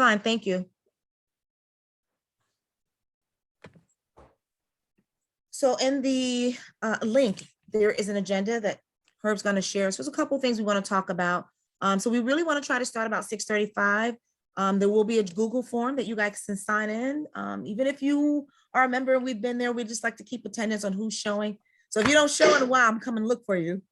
fine, thank you. So in the link, there is an agenda that Herb's going to share. So there's a couple of things we want to talk about. So we really want to try to start about 6:35. There will be a Google form that you guys can sign in. Even if you are a member and we've been there, we just like to keep attendance on who's showing. So if you don't show in a while, I'm coming to look for you.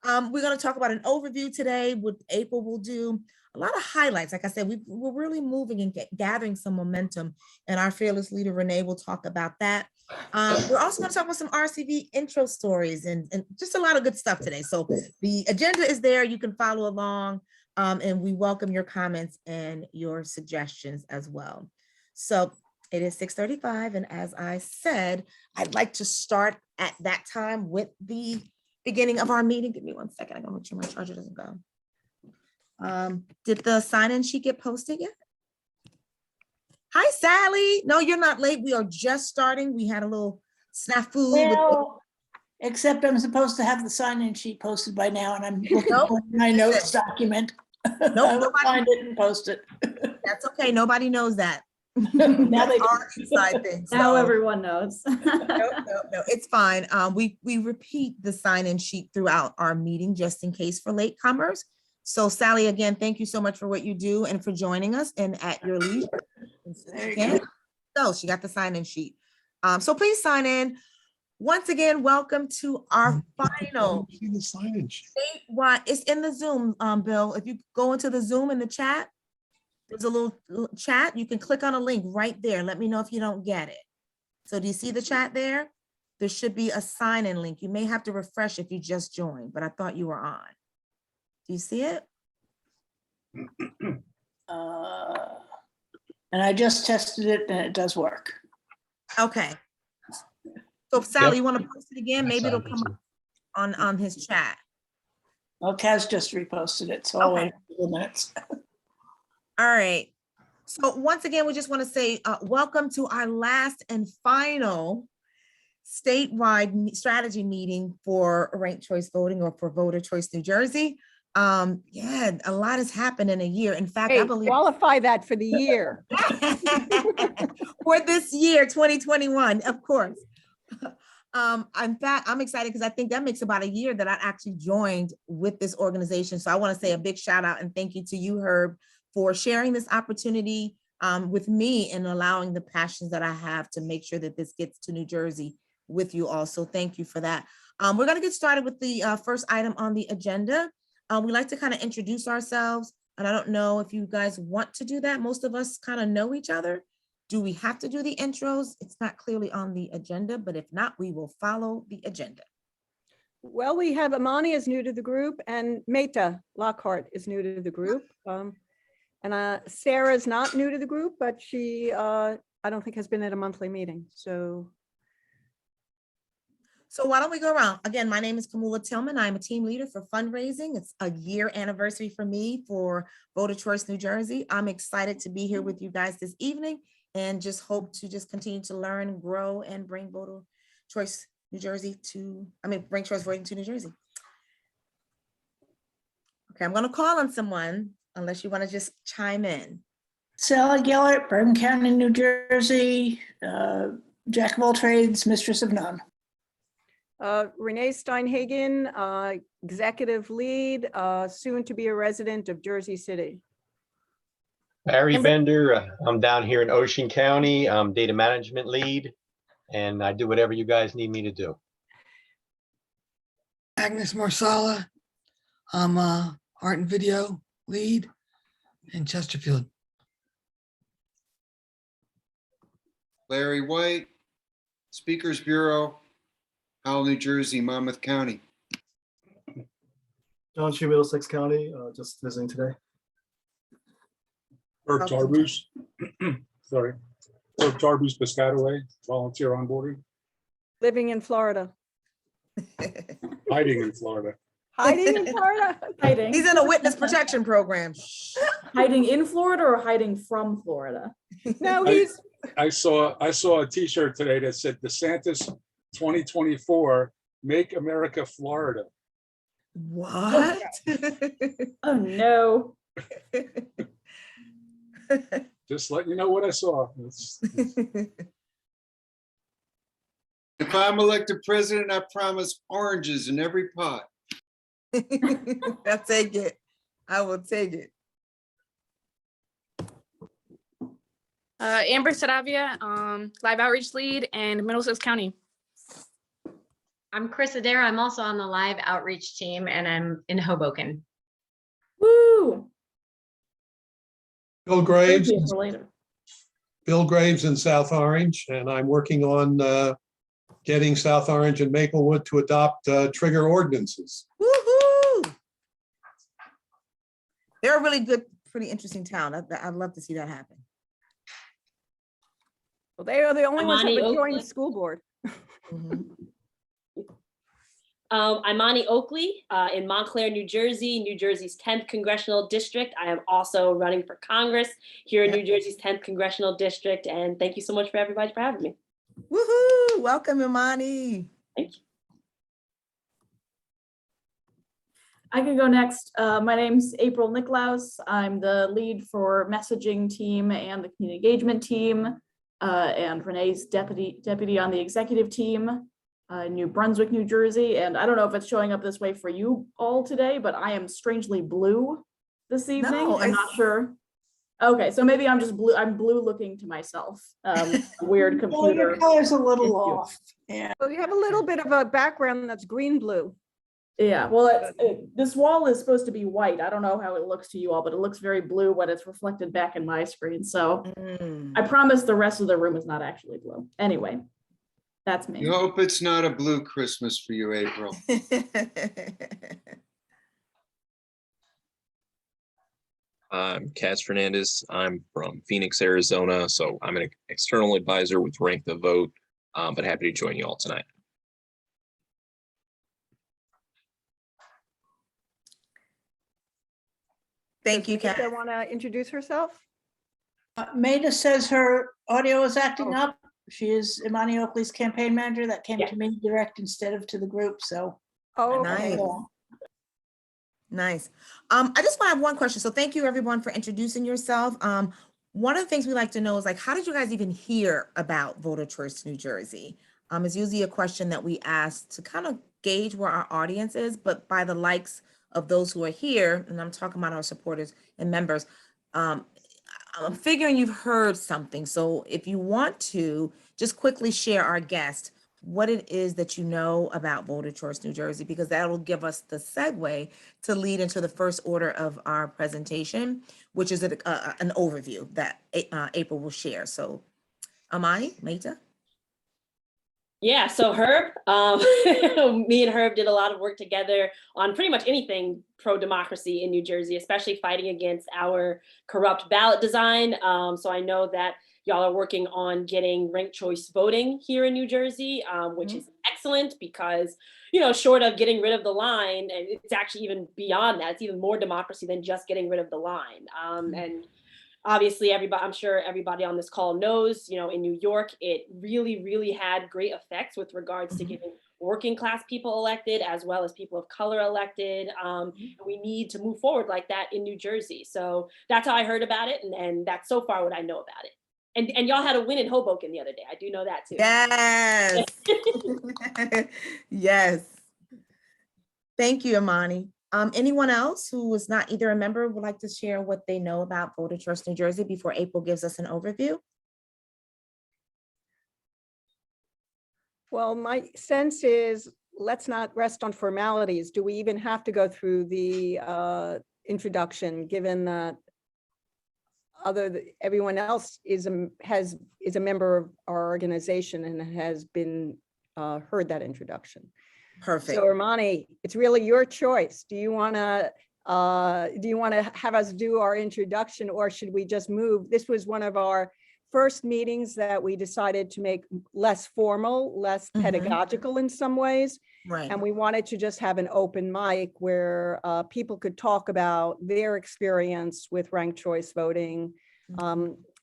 We're going to talk about an overview today. What April will do a lot of highlights. Like I said, we're really moving and gathering some momentum, and our fearless leader Renee will talk about that. We're also going to talk about some RCV intro stories and just a lot of good stuff today. So the agenda is there. You can follow along, and we welcome your comments and your suggestions as well. So it is 6:35, and as I said, I'd like to start at that time with the beginning of our meeting. Give me 1 second. I'm gonna make sure my charger doesn't go. Did the sign-in sheet get posted yet? Hi, Sally. No, you're not late. We are just starting. We had a little snafu. Well, except I'm supposed to have the sign-in sheet posted by now, and I'm looking for my notes document. Nope, I will find it and post it. That's okay. Nobody knows that. Now they Our inside thing. Now So- everyone knows. No, it's fine. We repeat the sign-in sheet throughout our meeting just in case for latecomers. So Sally, again, thank you so much for what you do and for joining us and at your leisure. So she got the sign-in sheet. So please sign in. Once again, welcome to our final statewide. It's in the Zoom, Bill. If you go into the Zoom in the chat, there's a little chat. You can click on a link right there. Let me know if you don't get it. So do you see the chat there? There should be a sign-in link. You may have to refresh if you just joined, but I thought you were on. Do you see it? And I just tested it and it does work. Okay. So if Sally, you want to post it again? Maybe it'll come up on his chat. Well, Kaz just reposted it, so I'll wait a few minutes. All right. So once again, we just want to say welcome to our last and final statewide strategy meeting for ranked choice voting or for voter choice New Jersey. Yeah, a lot has happened in a year. In fact, Hey, I believe qualify that for the year. for this year, 2021, of course. In fact, I'm excited because I think that makes about a year that I actually joined with this organization. So I want to say a big shout out and thank you to you, Herb, for sharing this opportunity with me and allowing the passions that I have to make sure that this gets to New Jersey with you all. So thank you for that. We're going to get started with the first item on the agenda. We like to kind of introduce ourselves, and I don't know if you guys want to do that. Most of us kind of know each other. Do we have to do the intros? It's not clearly on the agenda, but if not, we will follow the agenda. Well, we have Amani is new to the group and Meta Lockhart is new to the group. And Sarah is not new to the group, but she, I don't think has been at a monthly meeting. So why don't we go around? Again, my name is Kamula Tillman. I'm a team leader for fundraising. It's a year anniversary for me for Voter Choice New Jersey. I'm excited to be here with you guys this evening and just hope to just continue to learn, grow, and bring Voter Choice New Jersey bring choice voting to New Jersey. Okay, I'm gonna call on someone unless you wanna just chime in. Sally Gellert, Bergen County, New Jersey, jack of all trades, mistress of none. Renee Steinhagen, executive lead, soon to be a resident of Jersey City. Barry Bender, I'm down here in Ocean County. I'm data management lead, and I do whatever you guys need me to do. Agnes Marsala, I'm a art and video lead in Chesterfield. Larry White, Speakers Bureau, Howell, New Jersey, Monmouth County. John Chu, Middlesex County, just visiting today. Herb Tarbus, sorry, Herb Tarbus, Piscataway, volunteer onboarding, Living in Florida. hiding in Florida. Hiding in Florida? Hiding. He's in a witness protection program. Hiding in Florida or hiding from Florida? No, I- he's, I saw a T-shirt today that said DeSantis 2024, Make America Florida. What? Oh, no. Just letting you know what I saw. If I'm elected president, I promise oranges in every pot. I'll take it. I will take it. Amber Saravia, Live Outreach Lead and Middlesex County. I'm Chris Adair. I'm also on the live outreach team and I'm in Hoboken. Woo! Bill Graves, For later. Bill Graves in South Orange, and I'm working on getting South Orange and Maplewood to adopt trigger ordinances. Woohoo! They're a really good, pretty interesting town. I'd love to see that happen. Well, they are the only ones that Amani would join the Oakley. school board. Mhm. I'm Ani Oakley in Montclair, New Jersey, New Jersey's 10th Congressional District. I am also running for Congress here in Yep. New Jersey's 10th Congressional District. And thank you so much for everybody for having me. Woohoo! Welcome, Imani. Thank you. I can go next. My name's April Nicklaus. I'm the lead for messaging team and the community engagement team, and Renee's deputy on the executive team, New Brunswick, New Jersey. And I don't know if it's showing up this way for you all today, but I am strangely blue this evening. No, I'm not sure. Okay, so maybe I'm just blue. I'm blue looking to myself. Weird Well, your computer. color's a little issue. off. Yeah. So you have a little bit of a background that's green-blue. Yeah, well, this wall is supposed to be white. I don't know how it looks to you all, but it looks very blue when it's reflected back in my screen. So I promise the rest of the room is not actually blue. Anyway, that's me. You hope it's not a blue Christmas for you, April. I'm Cas Fernandez. I'm from Phoenix, Arizona. So I'm an external advisor with Rank the Vote, but happy to join you all tonight. Thank you, Does Kat. want to introduce herself? Maida says her audio is acting Oh. up. She is Imani Oakley's campaign manager. That came Yeah. to me direct instead of to the group, so. Oh, Nice. okay. Nice. I just want to have one question. So thank you everyone for introducing yourself. One of the things we like to know is like, how did you guys even hear about Voter Choice New Jersey? It's usually a question that we ask to kind of gauge where our audience is, but by the likes of those who are here, and I'm talking about our supporters and members, I'm figuring you've heard something. So if you want to just quickly share our guest, what it is that you know about Voter Choice New Jersey, because that will give us the segue to lead into the first order of our presentation, which is an overview that April will share. So Amani, Maita? Yeah, so Herb, me and Herb did a lot of work together on pretty much anything pro-democracy in New Jersey, especially fighting against our corrupt ballot design. So I know that y'all are working on getting ranked choice voting here in New Jersey, which is excellent because, you know, short of getting rid of the line, and it's actually even beyond that, it's even more democracy than just getting rid of the line. And obviously, I'm sure everybody on this call knows, you know, in New York, it really, really had great effects with regards to getting working class people elected, as well as people of color elected. We need to move forward like that in New Jersey. So that's how I heard about it. And that's so far what I know about it. And y'all had a win in Hoboken the other day. I do know that too. Yes. Yes. Thank you, Amani. Anyone else who is not either a member would like to share what they know about Voter Choice New Jersey before April gives us an overview? Well, my sense is let's not rest on formalities. Do we even have to go through the introduction, given that everyone else is a member of our organization and has been heard that introduction? Perfect. So Armani, it's really your choice. Do you want to have us do our introduction, or should we just move? This was one of our first meetings that we decided to make less formal, less pedagogical in some ways. Right. And we wanted to just have an open mic where people could talk about their experience with ranked choice voting,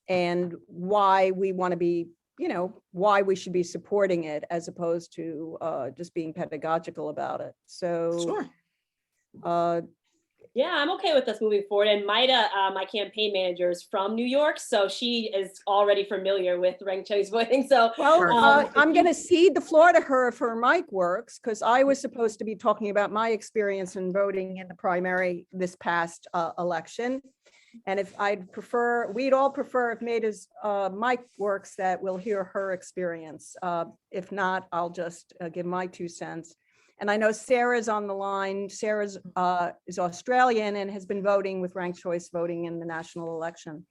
and why we want to be, you know, why we should be supporting it as opposed to just being pedagogical about it. So sure. Yeah, I'm okay with us moving forward. And Maida, my campaign manager, is from New York, so she is already familiar with ranked choice voting. So, Well, I'm going to cede the floor to her if her mic works, because I was supposed to be talking about my experience in voting in the primary this past election. And if we'd all prefer if Maida's mic works, that we'll hear her experience. If not, I'll just give my 2 cents. And I know Sarah's on the line. Sarah's is Australian and has been voting with ranked choice voting in the national election.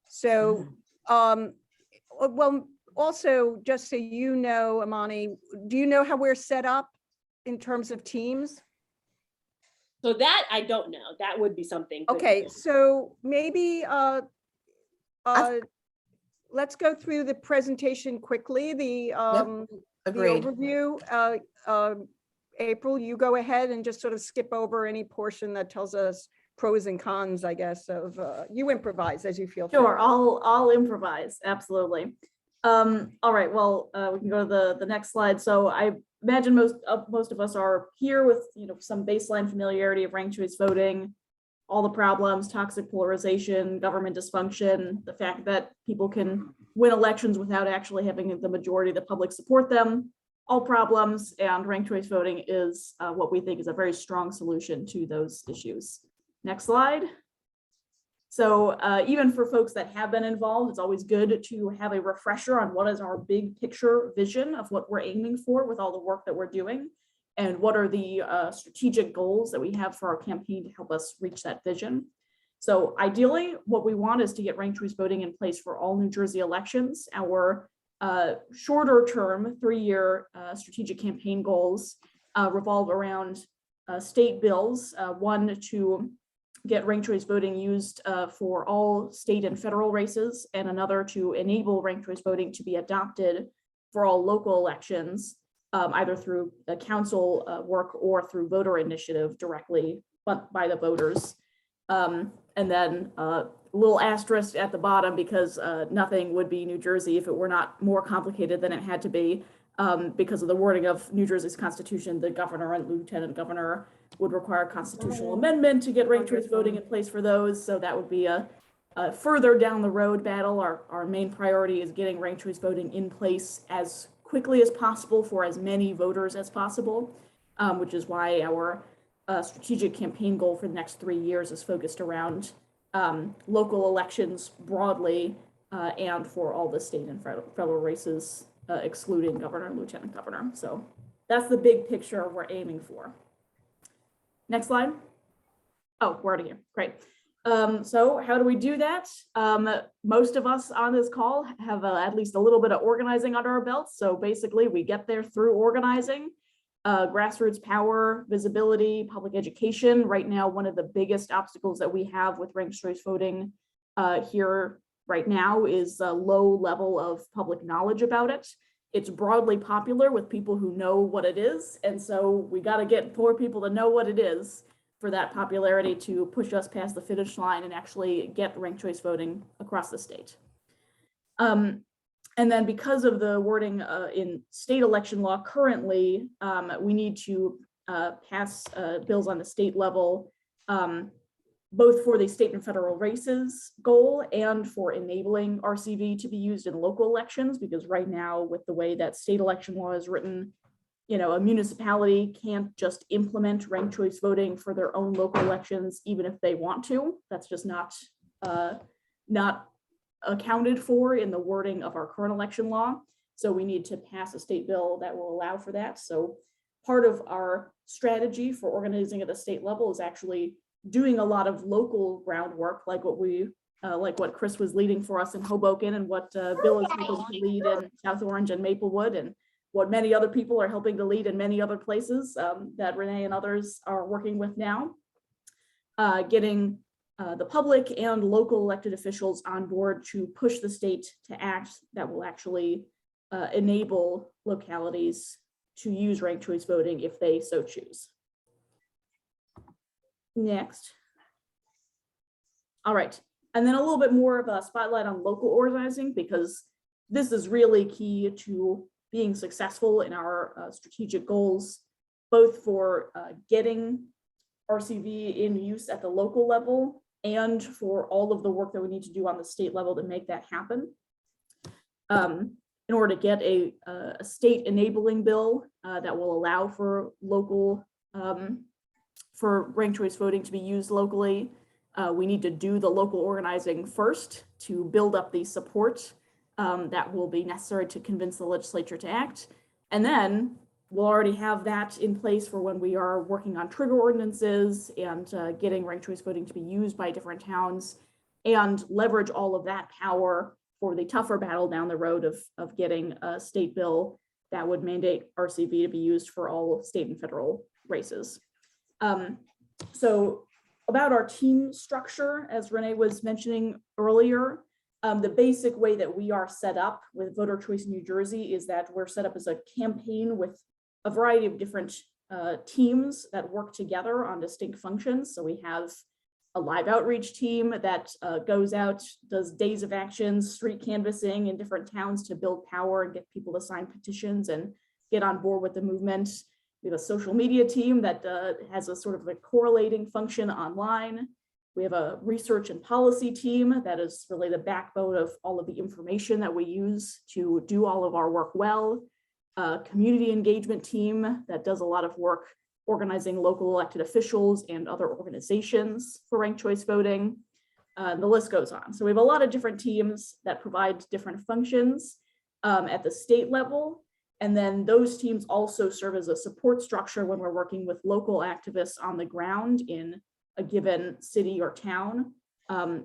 So, well, also, just so you know, Amani, do you know how we're set up in terms of teams? So that I don't know. That would be something. good to Okay, know. so maybe let's go through the presentation quickly, the Agreed. overview. April, you go ahead and just sort of skip over any portion that tells us pros and cons, I guess, of you improvise as you feel. Sure, I'll improvise, absolutely. All right, well, we can go to the next slide. So I imagine most of us are here with some baseline familiarity of ranked choice voting, all the problems, toxic polarization, government dysfunction, the fact that people can win elections without actually having the majority of the public support them, all problems, and ranked choice voting is what we think is a very strong solution to those issues. Next slide. So even for folks that have been involved, it's always good to have a refresher on what is our big picture vision of what we're aiming for with all the work that we're doing, and what are the strategic goals that we have for our campaign to help us reach that vision. So ideally, what we want is to get ranked choice voting in place for all New Jersey elections. Our shorter term 3-year strategic campaign goals revolve around state bills, one to get ranked choice voting used for all state and federal races, and another to enable ranked choice voting to be adopted for all local elections, either through the council work or through voter initiative directly by the voters. And then a little asterisk at the bottom, because nothing would be New Jersey if it were not more complicated than it had to be. Because of the wording of New Jersey's constitution, the governor and lieutenant governor would require a constitutional amendment to get ranked choice voting in place for those. So that would be a further down the road battle. Our main priority is getting ranked choice voting in place as quickly as possible for as many voters as possible, which is why our strategic campaign goal for the next 3 years is focused around local elections broadly and for all the state and federal races, excluding governor and lieutenant governor. So that's the big picture we're aiming for. Next slide. Oh, we're already here. Great. So how do we do that? Most of us on this call have at least a little bit of organizing under our belts. So basically we get there through organizing, grassroots power, visibility, public education. Right now, one of the biggest obstacles that we have with ranked choice voting here right now is a low level of public knowledge about it. It's broadly popular with people who know what it is. And so we got to get more people to know what it is for that popularity to push us past the finish line and actually get ranked choice voting across the state. And then because of the wording in state election law currently, we need to pass bills on the state level, both for the state and federal races goal and for enabling RCV to be used in local elections, because right now with the way that state election law is written, a municipality can't just implement ranked choice voting for their own local elections, even if they want to. That's just not accounted for in the wording of our current election law. So we need to pass a state bill that will allow for that. So part of our strategy for organizing at the state level is actually doing a lot of local groundwork, like what Chris was leading for us in Hoboken, and what Bill is helping to lead in South Orange and Maplewood, and what many other people are helping to lead in many other places that Renee and others are working with now. Getting the public and local elected officials on board to push the state to act that will actually enable localities to use ranked choice voting if they so choose. Next. All right, and then a little bit more of a spotlight on local organizing, because this is really key to being successful in our strategic goals, both for getting RCV in use at the local level and for all of the work that we need to do on the state level to make that happen. In order to get a state enabling bill that will allow for local, for ranked choice voting to be used locally, we need to do the local organizing first to build up the support that will be necessary to convince the legislature to act. And then we'll already have that in place for when we are working on trigger ordinances and getting ranked choice voting to be used by different towns, and leverage all of that power for the tougher battle down the road of getting a state bill that would mandate RCV to be used for all state and federal races. So about our team structure, as Renee was mentioning earlier, the basic way that we are set up with Voter Choice New Jersey is that we're set up as a campaign with a variety of different teams that work together on distinct functions. So we have a live outreach team that goes out, does days of actions, street canvassing in different towns to build power and get people to sign petitions and get on board with the movement. We have a social media team that has a sort of a correlating function online. We have a research and policy team that is really the backbone of all of the information that we use to do all of our work well. A community engagement team that does a lot of work organizing local elected officials and other organizations for ranked choice voting. The list goes on. So we have a lot of different teams that provide different functions at the state level. And then those teams also serve as a support structure when we're working with local activists on the ground in a given city or town,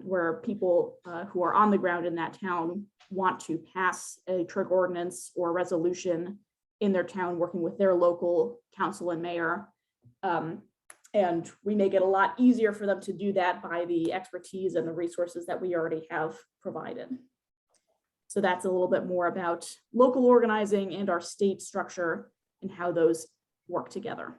where people who are on the ground in that town want to pass a trigger ordinance or resolution in their town, working with their local council and mayor. And we make it a lot easier for them to do that by the expertise and the resources that we already have provided. So that's a little bit more about local organizing and our state structure and how those work together.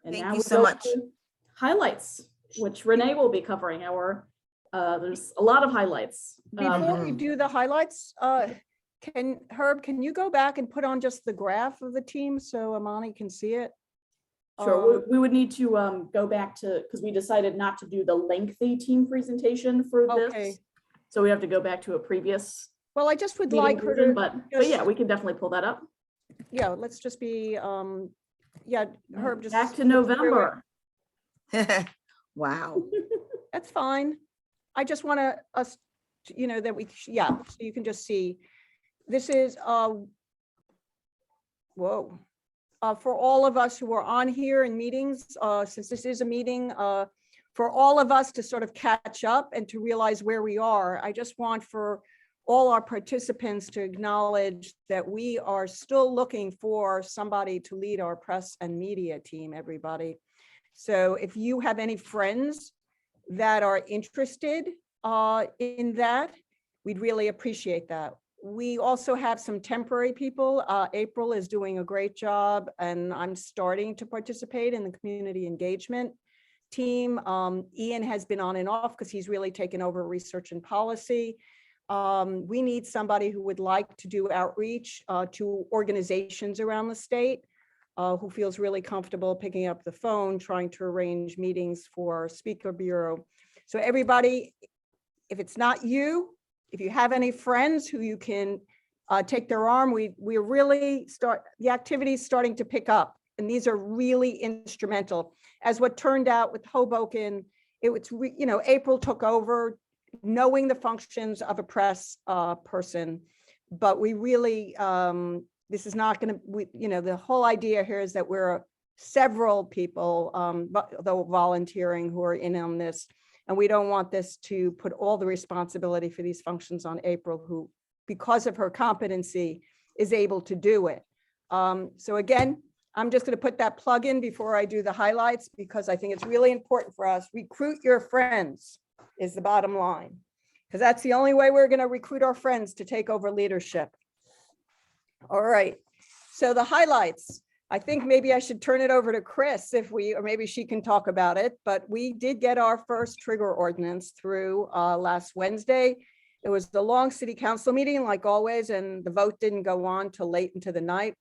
And Thank now you we so go much. to highlights, which Renee will be covering. There's a lot of highlights. Before we do the highlights, Herb, can you go back and put on just the graph of the team so Amani can see it? Sure, we would need to go back to, because we decided not to do the lengthy team presentation for this. Okay. So we have to go back to a previous. Well, I just would meeting like her version, to. but just- yeah, we can definitely pull that up. Yeah, let's just be, yeah, Herb, just. Back to skip through it. November. Wow. That's fine. I just want us, that we, yeah, so you can just see. This is, whoa. For all of us who are on here in meetings, since this is a meeting, for all of us to sort of catch up and to realize where we are, I just want for all our participants to acknowledge that we are still looking for somebody to lead our press and media team, everybody. So if you have any friends that are interested in that, we'd really appreciate that. We also have some temporary people. April is doing a great job, and I'm starting to participate in the community engagement team. Ian has been on and off because he's really taken over research and policy. We need somebody who would like to do outreach to organizations around the state, who feels really comfortable picking up the phone, trying to arrange meetings for Speaker Bureau. So everybody, if it's not you, if you have any friends who you can take their arm, we're really the activities starting to pick up. And these are really instrumental. As what turned out with Hoboken, April took over knowing the functions of a press person, but we really, this is not going to, the whole idea here is that we're several people, though volunteering, who are in on this. And we don't want this to put all the responsibility for these functions on April, who, because of her competency, is able to do it. So again, I'm just going to put that plug in before I do the highlights, because I think it's really important for us. Recruit your friends is the bottom line, because that's the only way we're going to recruit our friends to take over leadership. All right. So the highlights. I think maybe I should turn it over to Chris or maybe she can talk about it, but we did get our first trigger ordinance through last Wednesday. It was the long city council meeting like always, and the vote didn't go on till late into the night.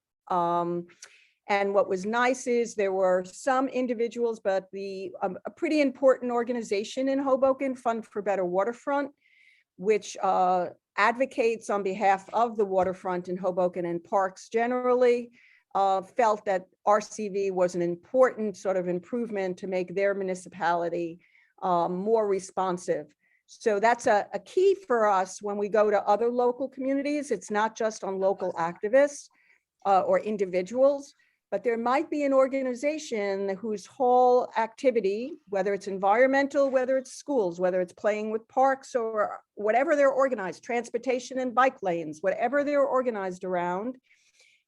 And what was nice is there were some individuals, but a pretty important organization in Hoboken, Fund for Better Waterfront, which advocates on behalf of the waterfront in Hoboken and parks generally, felt that RCV was an important sort of improvement to make their municipality more responsive. So that's a key for us when we go to other local communities. It's not just on local activists or individuals, but there might be an organization whose whole activity, whether it's environmental, whether it's schools, whether it's playing with parks or whatever they're organized, transportation and bike lanes, whatever they're organized around,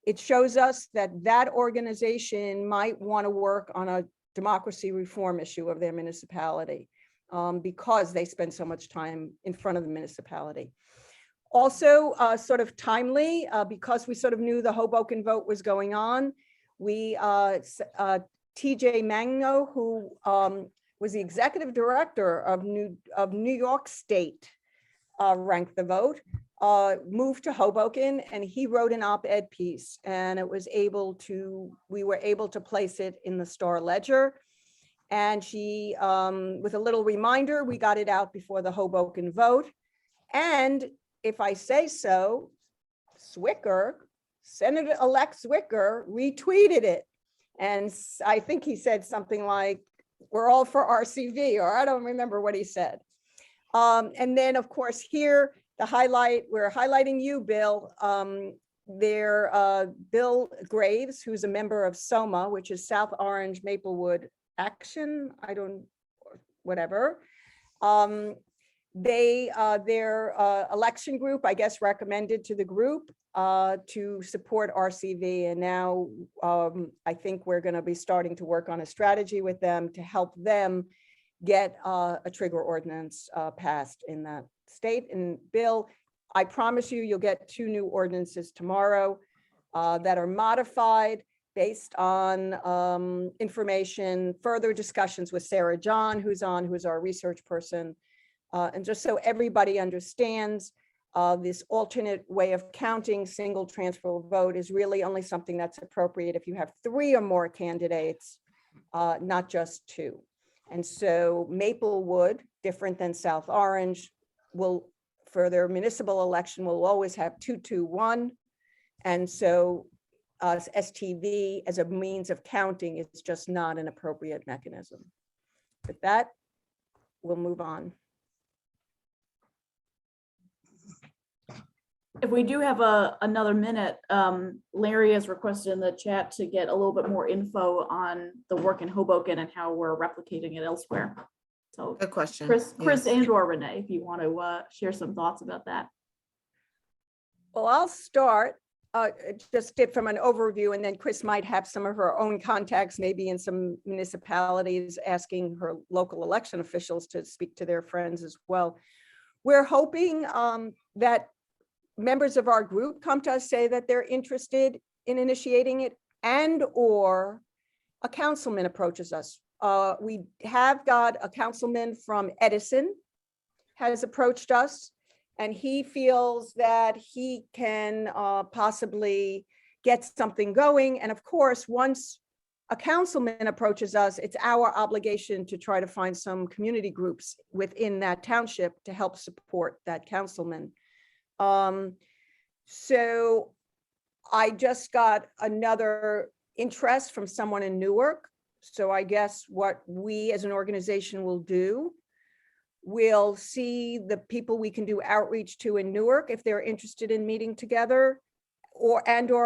it shows us that that organization might want to work on a democracy reform issue of their municipality because they spend so much time in front of the municipality. Also, sort of timely, because we sort of knew the Hoboken vote was going on, we, TJ Mango, who was the executive director of New York State, ranked the vote, moved to Hoboken, and he wrote an op-ed piece, and we were able to place it in the Star Ledger. And she, with a little reminder, we got it out before the Hoboken vote. And if I say so, Zwicker, Senator-elect Zwicker retweeted it. And I think he said something like, we're all for RCV, or I don't remember what he said. And then of course here, we're highlighting you, Bill. Bill Graves, who's a member of SOMA, which is South Orange Maplewood Action, whatever. Their election group, I guess, recommended to the group to support RCV. And now I think we're going to be starting to work on a strategy with them to help them get a trigger ordinance passed in that state. And Bill, I promise you'll get 2 new ordinances tomorrow that are modified based on information, further discussions with Sarah John, who's our research person. And just so everybody understands, this alternate way of counting single transferable vote is really only something that's appropriate if you have 3 or more candidates, not just 2. And so Maplewood, different than South Orange, will, for their municipal election, will always have 2-2-1. And so STV as a means of counting is just not an appropriate mechanism. With that, we'll move on. If we do have another minute, Larry has requested in the chat to get a little bit more info on the work in Hoboken and how we're replicating it elsewhere. So good question. Chris Yes. and or Renee, if you want to share some thoughts about that. Well, I'll start just from an overview, and then Chris might have some of her own contacts, maybe in some municipalities, asking her local election officials to speak to their friends as well. We're hoping that members of our group come to us, say that they're interested in initiating it, and or a councilman approaches us. We have got a councilman from Edison has approached us, and he feels that he can possibly get something going. And of course, once a councilman approaches us, it's our obligation to try to find some community groups within that township to help support that councilman. So I just got another interest from someone in Newark. So I guess what we as an organization will do, we'll see the people we can do outreach to in Newark if they're interested in meeting together, or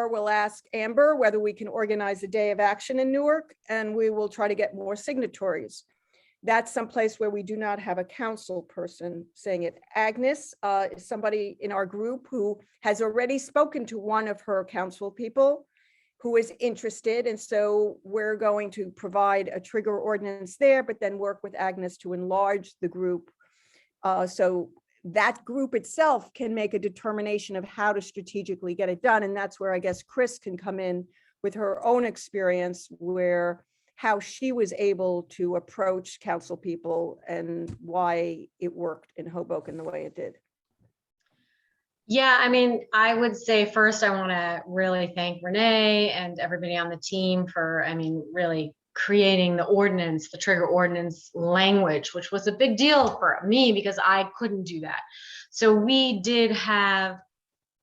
we'll ask Amber whether we can organize a day of action in Newark, and we will try to get more signatories. That's someplace where we do not have a council person saying it. Agnes is somebody in our group who has already spoken to one of her council people who is interested. And so we're going to provide a trigger ordinance there, but then work with Agnes to enlarge the group. So that group itself can make a determination of how to strategically get it done. And that's where I guess Chris can come in with her own experience, how she was able to approach council people and why it worked in Hoboken the way it did. Yeah, I mean, I would say first, I want to really thank Renee and everybody on the team for, I mean, really creating the ordinance, the trigger ordinance language, which was a big deal for me because I couldn't do that. So we did have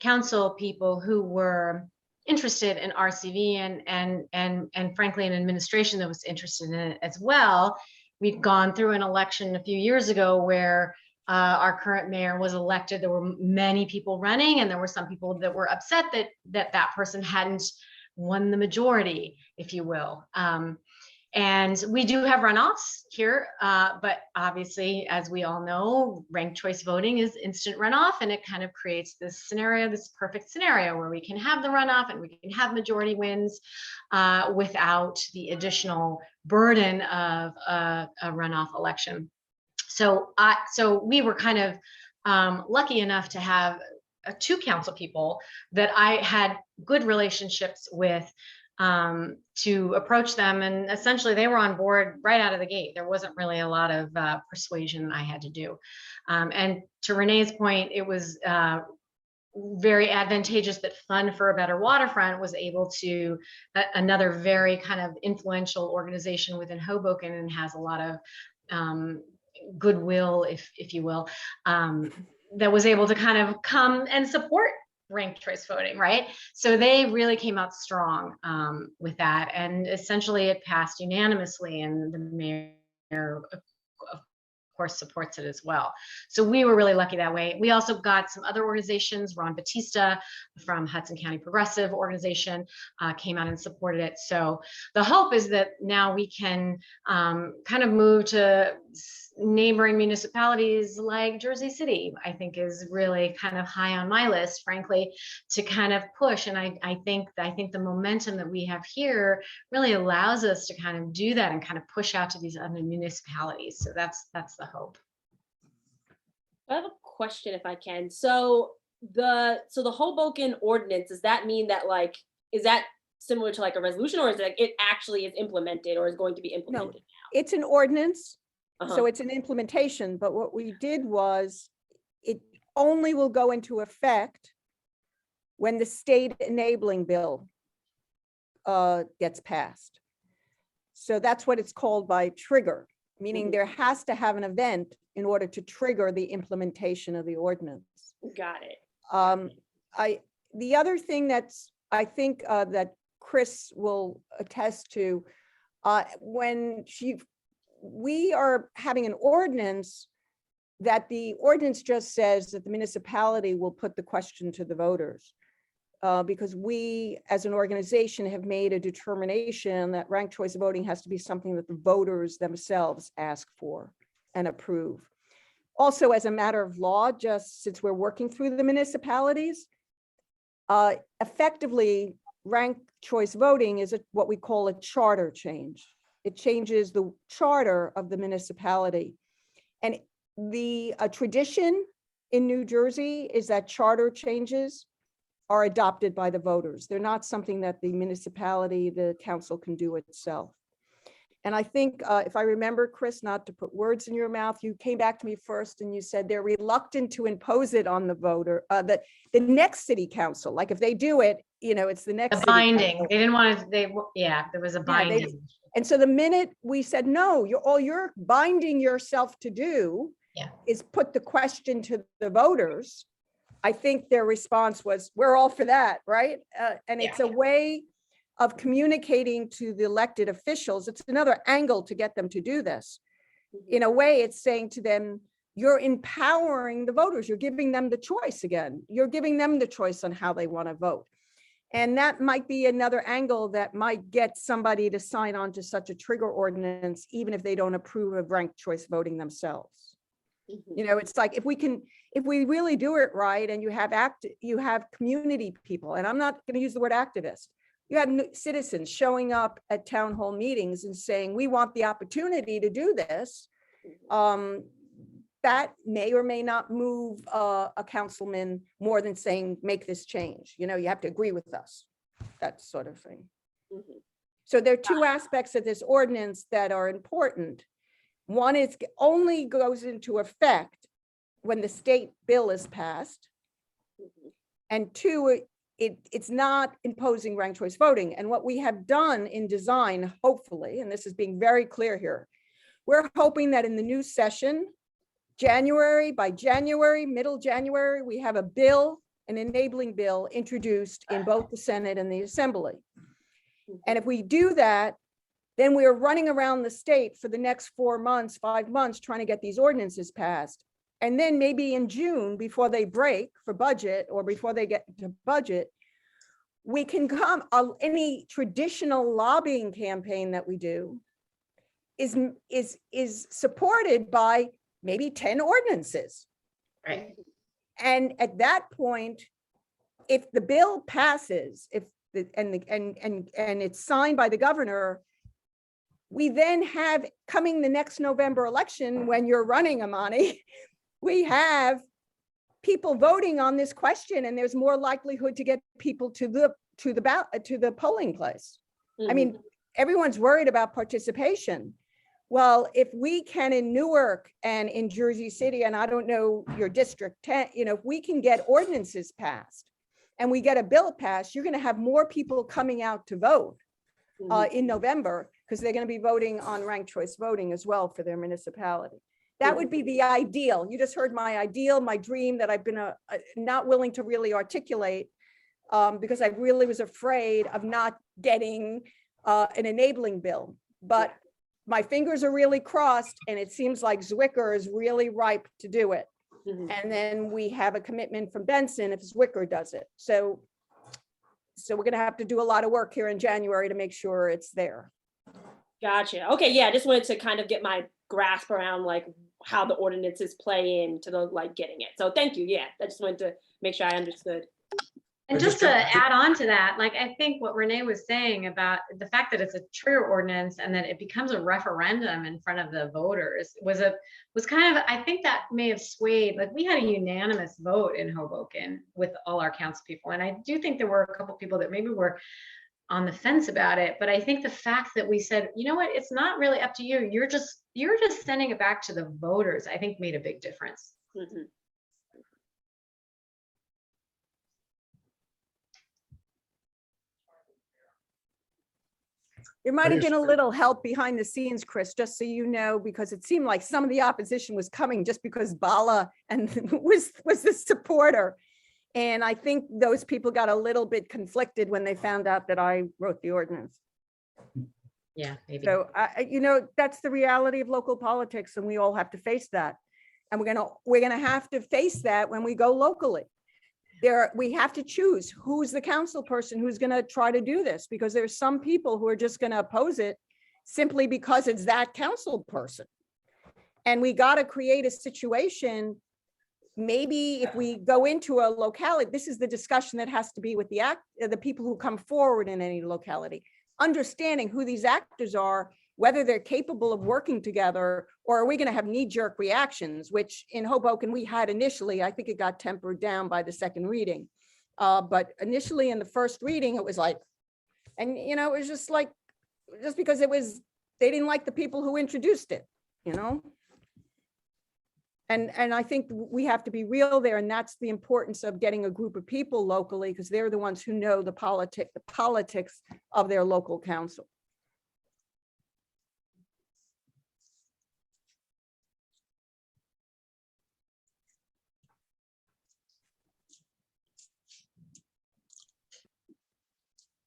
council people who were interested in RCV and frankly, an administration that was interested in it as well. We've gone through an election a few years ago where our current mayor was elected. There were many people running, and there were some people that were upset that person hadn't won the majority, if you will. And we do have runoffs here, but obviously, as we all know, ranked choice voting is instant runoff, and it kind of creates this scenario, this perfect scenario where we can have the runoff and we can have majority wins without the additional burden of a runoff election. So we were kind of lucky enough to have two council people that I had good relationships with, to approach them, and essentially they were on board right out of the gate. There wasn't really a lot of persuasion I had to do. And to Renee's point, it was very advantageous that Fund for a Better Waterfront was able to, another very kind of influential organization within Hoboken and has a lot of goodwill, if you will, that was able to kind of come and support ranked choice voting, right? So they really came out strong with that, and essentially it passed unanimously, and the mayor of course supports it as well. So we were really lucky that way. We also got some other organizations. Ron Batista from Hudson County Progressive Organization came out and supported it. So the hope is that now we can kind of move to neighboring municipalities like Jersey City, I think is really kind of high on my list, frankly, to kind of push. And I think the momentum that we have here really allows us to kind of do that and kind of push out to these other municipalities. So that's the hope. I have a question if I can. So the Hoboken ordinance, does that mean that like, is that similar to like a resolution, or is it like it actually is implemented or is going to be implemented? No, it's an ordinance. Uh-huh. So it's an implementation, but what we did was it only will go into effect when the state enabling bill gets passed. So that's what it's called by trigger, meaning there has to have an event in order to trigger the implementation of the ordinance. Got it. The other thing that's, I think that Chris will attest to, we are having an ordinance that the ordinance just says that the municipality will put the question to the voters. Because we, as an organization, have made a determination that ranked choice voting has to be something that the voters themselves ask for and approve. Also, as a matter of law, just since we're working through the municipalities, effectively, ranked choice voting is what we call a charter change. It changes the charter of the municipality. And the tradition in New Jersey is that charter changes are adopted by the voters. They're not something that the municipality, the council can do itself. And I think if I remember, Chris, not to put words in your mouth, you came back to me first and you said they're reluctant to impose it on the voter, the next city council. Like if they do it, it's the next binding. They didn't want to, there was a binding. And so the minute we said, no, you're binding yourself to do is put the question to the voters, I think their response was, we're all for that, right? And it's a way of communicating to the elected officials. It's another angle to get them to do this. In a way, it's saying to them, you're empowering the voters. You're giving them the choice again. You're giving them the choice on how they want to vote. And that might be another angle that might get somebody to sign on to such a trigger ordinance, even if they don't approve of ranked choice voting themselves. It's like if we really do it right, and you have community people, and I'm not going to use the word activist, you have citizens showing up at town hall meetings and saying, we want the opportunity to do this. That may or may not move a councilman more than saying, make this change. You have to agree with us, that sort of thing. So there are two aspects of this ordinance that are important. One is only goes into effect when the state bill is passed. And two, it's not imposing ranked choice voting. And what we have done in design, hopefully, and this is being very clear here, we're hoping that in the new session, by January, middle January, we have a bill, an enabling bill introduced in both the Senate and the Assembly. And if we do that, then we're running around the state for the next 4 months, 5 months, trying to get these ordinances passed. And then maybe in June, before they break for budget or before they get to budget, we can come, any traditional lobbying campaign that we do is supported by maybe 10 ordinances. Right. And at that point, if the bill passes, and it's signed by the governor, we then have, coming the next November election, when you're running, Amani, we have people voting on this question, and there's more likelihood to get people to the polling place. I mean, everyone's worried about participation. Well, if we can in Newark and in Jersey City, and I don't know your district 10, if we can get ordinances passed and we get a bill passed, you're going to have more people coming out to vote in November, because they're going to be voting on ranked choice voting as well for their municipality. That would be the ideal. You just heard my ideal, my dream that I've been not willing to really articulate because I really was afraid of not getting an enabling bill. But my fingers are really crossed, and it seems like Zwicker is really ripe to do it. And then we have a commitment from Benson if Zwicker does it. So we're going to have to do a lot of work here in January to make sure it's there. Gotcha. Okay, yeah, I just wanted to kind of get my grasp around like how the ordinances play into the like getting it. So thank you. Yeah, I just wanted to make sure I understood. And just to add on to that, like, I think what Renee was saying about the fact that it's a trigger ordinance and that it becomes a referendum in front of the voters was kind of, I think that may have swayed, like we had a unanimous vote in Hoboken with all our council people. And I do think there were a couple people that maybe were on the fence about it, but I think the fact that we said, you know what, it's not really up to you. You're just sending it back to the voters, I think made a big difference. There might have been a little help behind the scenes, Chris, just so you know, because it seemed like some of the opposition was coming just because Bala and was the supporter. And I think those people got a little bit conflicted when they found out that I wrote the ordinance. Yeah, maybe. So that's the reality of local politics, and we all have to face that. And we're gonna have to face that when we go locally. We have to choose who's the council person who's going to try to do this, because there's some people who are just going to oppose it simply because it's that council person. And we got to create a situation. Maybe if we go into a locality, this is the discussion that has to be with the people who come forward in any locality, understanding who these actors are, whether they're capable of working together, or are we going to have knee-jerk reactions, which in Hoboken we had initially. I think it got tempered down by the second reading. But initially in the first reading, it was like, and it was just like, just because they didn't like the people who introduced it, And I think we have to be real there, and that's the importance of getting a group of people locally, because they're the ones who know the politics of their local council.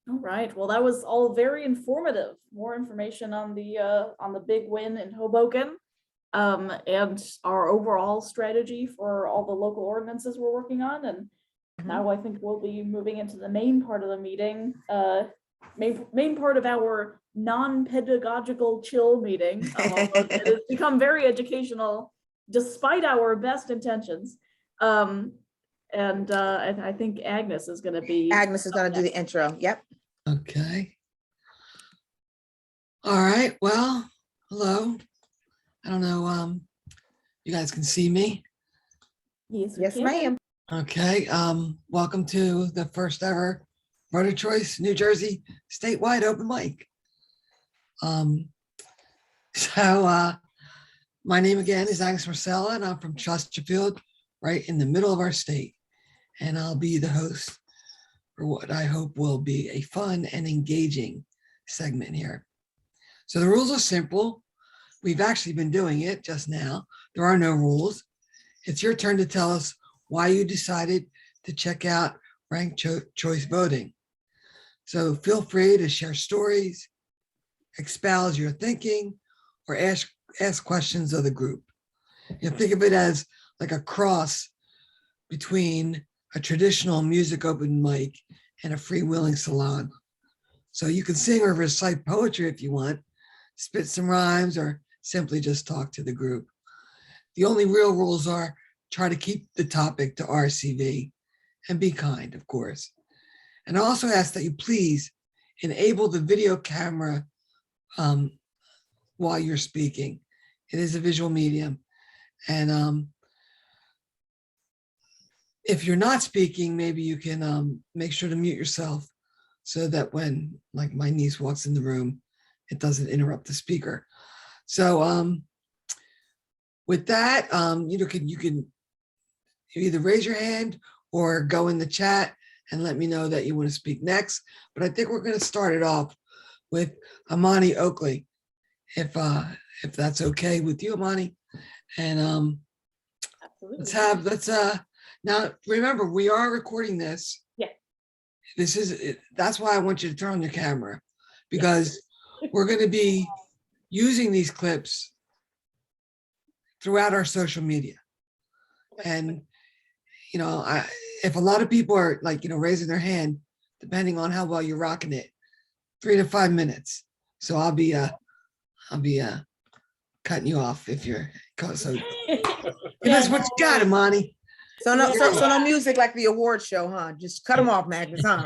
All right, well, that was all very informative. More information on the big win in Hoboken, and our overall strategy for all the local ordinances we're working on. And now I think we'll be moving into the main part of the meeting, main part of our non-pedagogical chill meeting. It has become very educational despite our best intentions. And I think Agnes is going to be. Agnes is going to do the intro. Yep. Okay. All right. Well, hello. I don't know. You guys can see me. Yes, ma'am. Okay. Welcome to the first ever Voter Choice New Jersey statewide open mic. My name again is Agnes Marcella, and I'm from Chesterfield, right in the middle of our state. and I'll be the host for what I hope will be a fun and engaging segment here. So the rules are simple. We've actually been doing it just now. There are no rules. It's your turn to tell us why you decided to check out ranked choice voting. So feel free to share stories, espouse your thinking, or ask questions of the group. You know, think of it as like a cross between a traditional music open mic and a freewheeling salon. So you can sing or recite poetry if you want, spit some rhymes, or simply just talk to the group. The only real rules are try to keep the topic to RCV and be kind, of course. And I also ask that you please enable the video camera while you're speaking. It is a visual medium. And if you're not speaking, maybe you can make sure to mute yourself so that when, like, my niece walks in the room, it doesn't interrupt the speaker. So with that, you can either raise your hand or go in the chat and let me know that you want to speak next. But I think we're going to start it off with Amani Oakley, if that's okay with you, Amani. And let's now remember, we are recording this. Yeah. That's why I want you to turn on your camera, because we're going to be using these clips throughout our social media. And, you know, if a lot of people are, like, you know, raising their hand, depending on how well you're rocking it, 3 to 5 minutes. So I'll be cutting you off if you're, so that's what you got, Imani. So no music like the award show, huh? Just cut them off, Magnus, huh?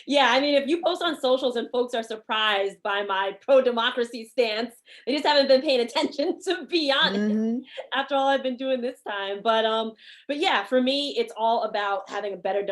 Yeah, I mean, if you post on socials and folks are surprised by my pro-democracy stance, they just haven't been paying attention, to be honest, after all I've been doing this time. But yeah, for me, it's all about having a better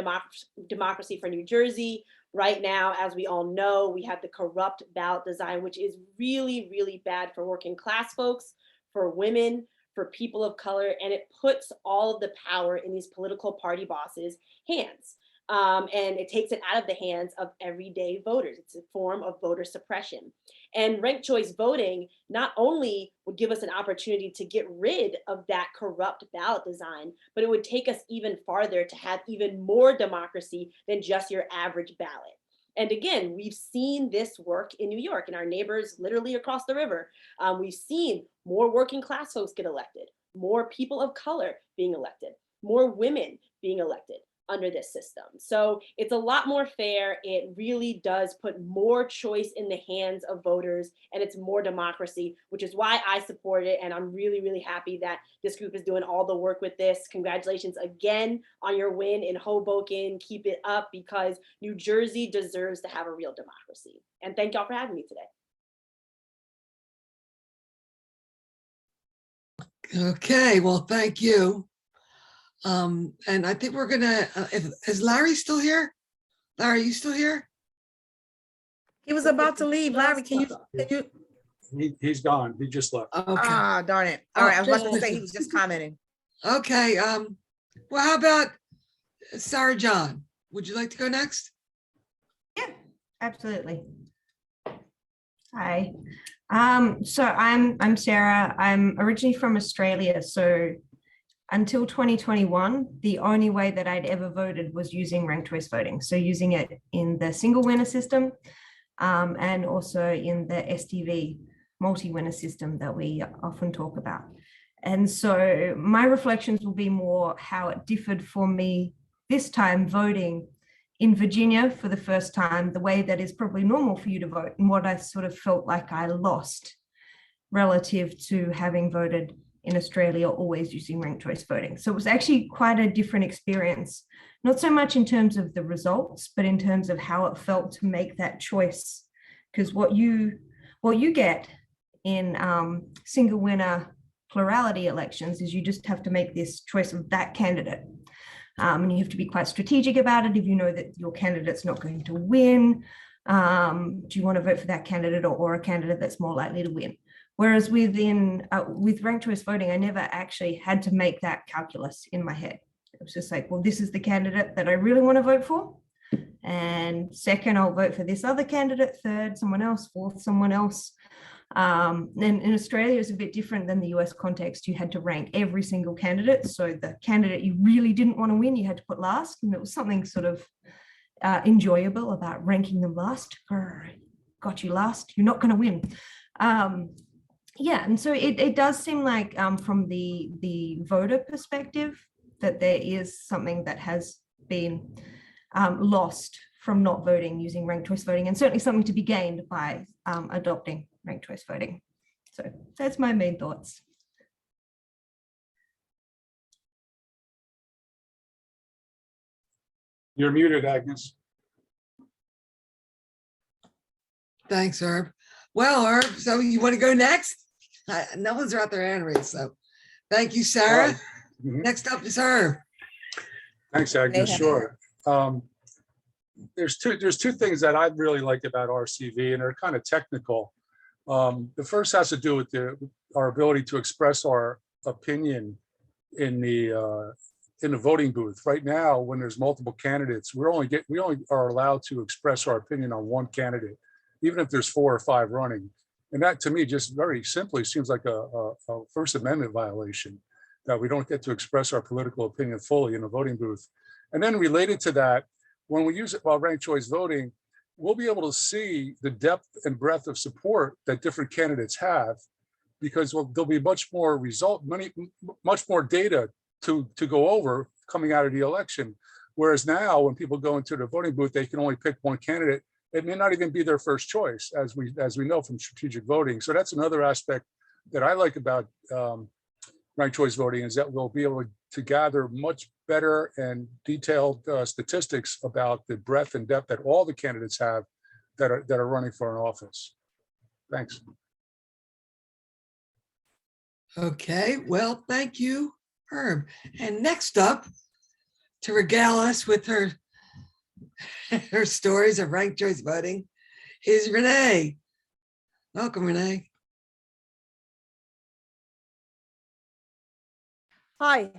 democracy for New Jersey. Right now, as we all know, we have the corrupt ballot design, which is really, really bad for working class folks, for women, for people of color, and it puts all of the power in these political party bosses' hands. And it takes it out of the hands of everyday voters. It's a form of voter suppression. And ranked choice voting not only would give us an opportunity to get rid of that corrupt ballot design, but it would take us even farther to have even more democracy than just your average ballot. And again, we've seen this work in New York and our neighbors literally across the river. We've seen more working class folks get elected, more people of color being elected, more women being elected under this system. So it's a lot more fair. It really does put more choice in the hands of voters, and it's more democracy, which is why I support it. And I'm really, really happy that this group is doing all the work with this. Congratulations again on your win in Hoboken. Keep it up, because New Jersey deserves to have a real democracy. And thank y'all for having me today. Okay, well, thank you. And I think we're gonna, is Larry still here? Larry, you still here? He was about to leave. Larry, can you? He's gone. He just left. Okay. Ah, darn it. All right, I was about to say he was just commenting. Okay, well, how about Sarah John? Would you like to go next? Yeah, absolutely. Hi. So I'm Sarah. I'm originally from Australia. So until 2021, the only way that I'd ever voted was using ranked choice voting. So using it in the single winner system and also in the STV multi-winner system that we often talk about. And so my reflections will be more how it differed for me this time voting in Virginia for the first time, the way that is probably normal for you to vote, and what I sort of felt like I lost relative to having voted in Australia, always using ranked choice voting. So it was actually quite a different experience, not so much in terms of the results, but in terms of how it felt to make that choice. Because what you get in single winner plurality elections is you just have to make this choice of that candidate. And you have to be quite strategic about it. If you know that your candidate's not going to win, do you want to vote for that candidate or a candidate that's more likely to win? Whereas with ranked choice voting, I never actually had to make that calculus in my head. It was just like, well, this is the candidate that I really want to vote for. And second, I'll vote for this other candidate, third, someone else, fourth, someone else. And in Australia, it's a bit different than the US context. You had to rank every single candidate. So the candidate you really didn't want to win, you had to put last. And it was something sort of enjoyable about ranking them last. Got you last, you're not going to win. Yeah, and so it does seem like from the voter perspective that there is something that has been lost from not voting using ranked choice voting, and certainly something to be gained by adopting ranked choice voting. So that's my main thoughts. You're muted, Agnes. Thanks, Herb. Well, Herb, so you want to go next? No one's out there hand raised, so thank you, Sarah. Next up is Herb. Thanks, Agnes. Sure. There's two things that I really like about RCV, and they're kind of technical. The first has to do with our ability to express our opinion in the voting booth. Right now, when there's multiple candidates, we only are allowed to express our opinion on one candidate, even if there's 4 or 5 running. And that, to me, just very simply seems like a First Amendment violation, that we don't get to express our political opinion fully in a voting booth. And then related to that, when we use it while ranked choice voting, we'll be able to see the depth and breadth of support that different candidates have, because there'll be much more much more data to go over coming out of the election. Whereas now, when people go into the voting booth, they can only pick one candidate. It may not even be their first choice, as we know from strategic voting. So that's another aspect that I like about ranked choice voting, is that we'll be able to gather much better and detailed statistics about the breadth and depth that all the candidates have that are running for an office. Thanks. Okay, well, thank you, Herb. And next up, to regale us with her stories of ranked choice voting, is Renee. Welcome, Renee. Hi.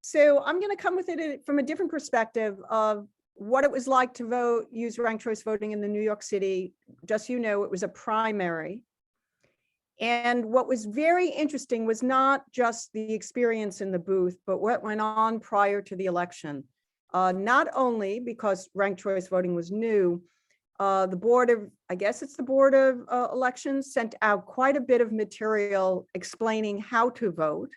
So I'm going to come with it from a different perspective of what it was like to vote, use ranked choice voting in the New York City. Just so you know, it was a primary. And what was very interesting was not just the experience in the booth, but what went on prior to the election. Not only because ranked choice voting was new, the board of, I guess it's the Board of Elections, sent out quite a bit of material explaining how to vote.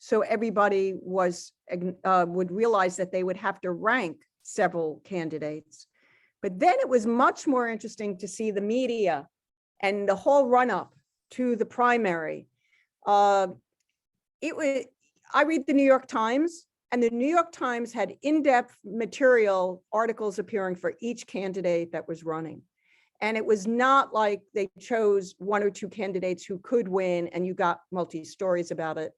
So everybody would realize that they would have to rank several candidates. But then it was much more interesting to see the media and the whole run-up to the primary. I read the New York Times, and the New York Times had in-depth material articles appearing for each candidate that was running. And it was not like they chose 1 or 2 candidates who could win and you got multi-stories about it.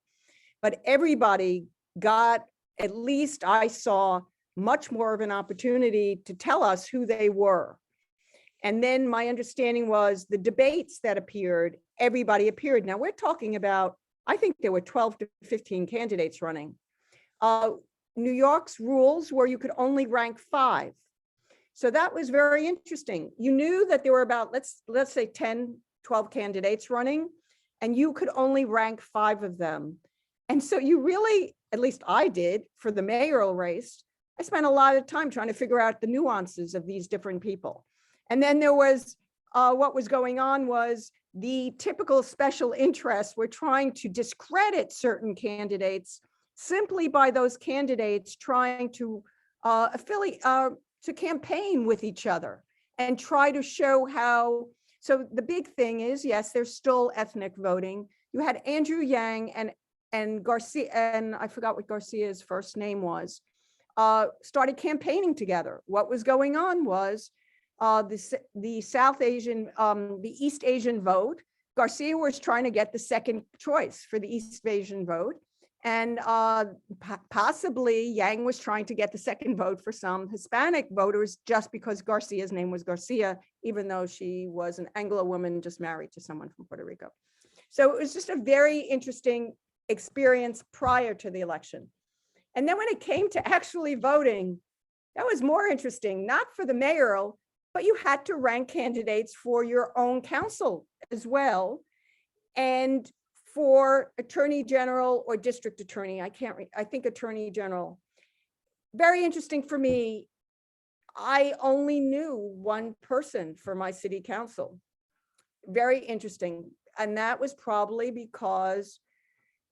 But everybody got, at least I saw, much more of an opportunity to tell us who they were. And then my understanding was the debates that appeared, everybody appeared. Now we're talking about, I think there were 12 to 15 candidates running. New York's rules were you could only rank 5. So that was very interesting. You knew that there were about, let's say 10, 12 candidates running, and you could only rank 5 of them. And so you really, at least I did for the mayoral race, I spent a lot of time trying to figure out the nuances of these different people. And then there was, what was going on was the typical special interests were trying to discredit certain candidates simply by those candidates trying to to campaign with each other and try to show how. So the big thing is, yes, there's still ethnic voting. You had Andrew Yang and Garcia, and I forgot what Garcia's first name was, started campaigning together. What was going on was the South Asian, the East Asian vote. Garcia was trying to get the second choice for the East Asian vote. And possibly Yang was trying to get the second vote for some Hispanic voters just because Garcia's name was Garcia, even though she was an Anglo woman just married to someone from Puerto Rico. So it was just a very interesting experience prior to the election. And then when it came to actually voting, that was more interesting, not for the mayoral, but you had to rank candidates for your own council as well. And for attorney general or district attorney, I think attorney general. Very interesting for me. I only knew one person for my city council. Very interesting. And that was probably because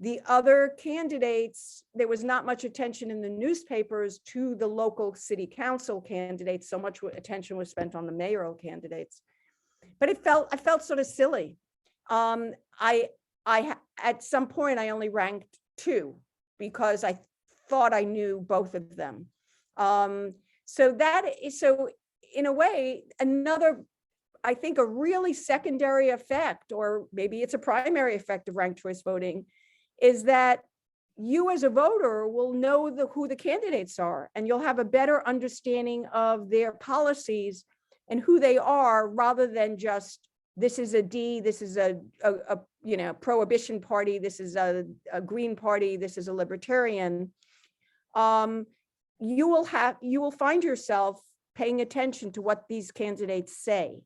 the other candidates, there was not much attention in the newspapers to the local city council candidates. So much attention was spent on the mayoral candidates. But I felt sort of silly. At some point, I only ranked 2 because I thought I knew both of them. So in a way, another, I think a really secondary effect, or maybe it's a primary effect of ranked choice voting, is that you as a voter will know who the candidates are, and you'll have a better understanding of their policies and who they are, rather than just, this is a D, this is a prohibition party, this is a Green party, this is a libertarian. You will find yourself paying attention to what these candidates say.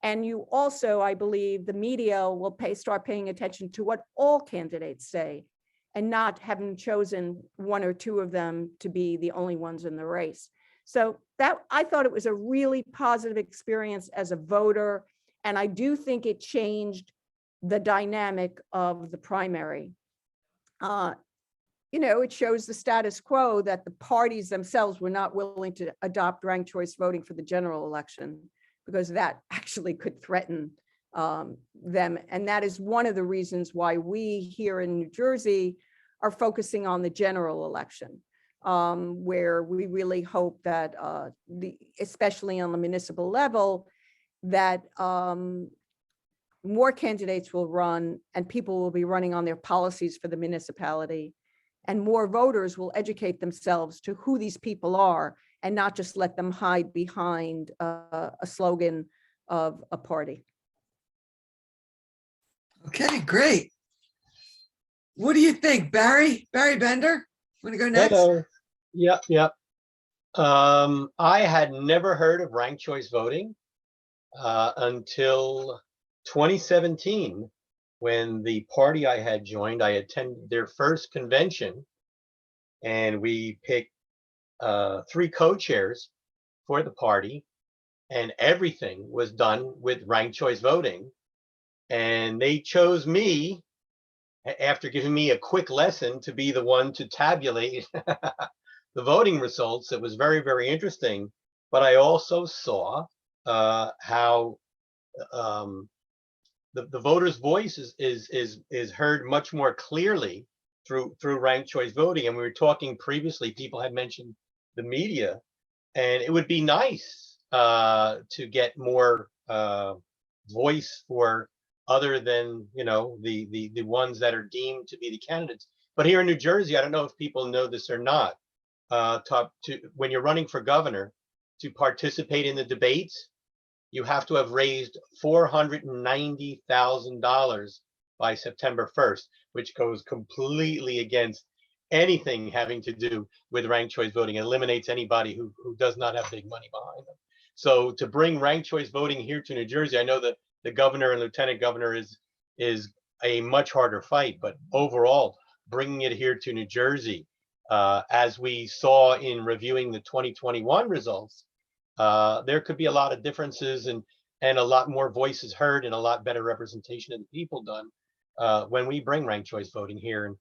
And you also, I believe, the media will start paying attention to what all candidates say, and not having chosen 1 or 2 of them to be the only ones in the race. So that, I thought it was a really positive experience as a voter. And I do think it changed the dynamic of the primary. It shows the status quo that the parties themselves were not willing to adopt ranked choice voting for the general election, because that actually could threaten them. And that is one of the reasons why we here in New Jersey are focusing on the general election, where we really hope that, especially on the municipal level, that more candidates will run and people will be running on their policies for the municipality, and more voters will educate themselves to who these people are, and not just let them hide behind a slogan of a party. Okay, great. What do you think, Barry? Barry Bender, want to go next? Hello. Yep. I had never heard of ranked choice voting until 2017, when the party I had joined, I attended their first convention, and we picked 3 co-chairs for the party, and everything was done with ranked choice voting. And they chose me, after giving me a quick lesson, to be the one to tabulate the voting results. It was very, very interesting. But I also saw how the voter's voice is heard much more clearly through ranked choice voting. And we were talking previously, people had mentioned the media, and it would be nice to get more voice for other than the ones that are deemed to be the candidates. But here in New Jersey, I don't know if people know this or not, when you're running for governor, to participate in the debates, you have to have raised $490,000 by September 1st, which goes completely against anything having to do with ranked choice voting. It eliminates anybody who does not have big money behind them. So to bring ranked choice voting here to New Jersey, I know that the governor and lieutenant governor is a much harder fight, but overall, bringing it here to New Jersey, as we saw in reviewing the 2021 results, there could be a lot of differences and a lot more voices heard and a lot better representation of the people done when we bring ranked choice voting here. And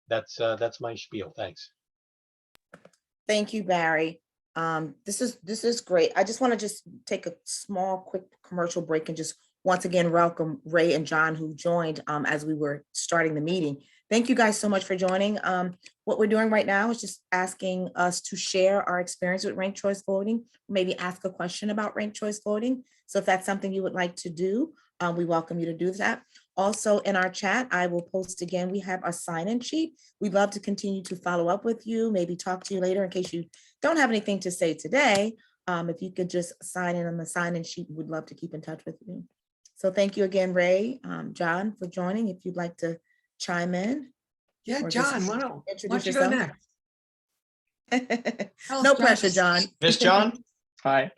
that's my spiel. Thanks. Thank you, Barry. This is great. I just want to take a small, quick commercial break and just once again welcome Ray and John, who joined as we were starting the meeting. Thank you guys so much for joining. What we're doing right now is just asking us to share our experience with ranked choice voting, maybe ask a question about ranked choice voting. So if that's something you would like to do, we welcome you to do that. Also in our chat, I will post again, we have a sign-in sheet. We'd love to continue to follow up with you, maybe talk to you later in case you don't have anything to say today. If you could just sign in on the sign-in sheet, we'd love to keep in touch with you. So thank you again, Ray, John, for joining. If you'd like to chime in. Yeah, John, why don't you yourself. go next? No pressure, John. Miss John? Hi.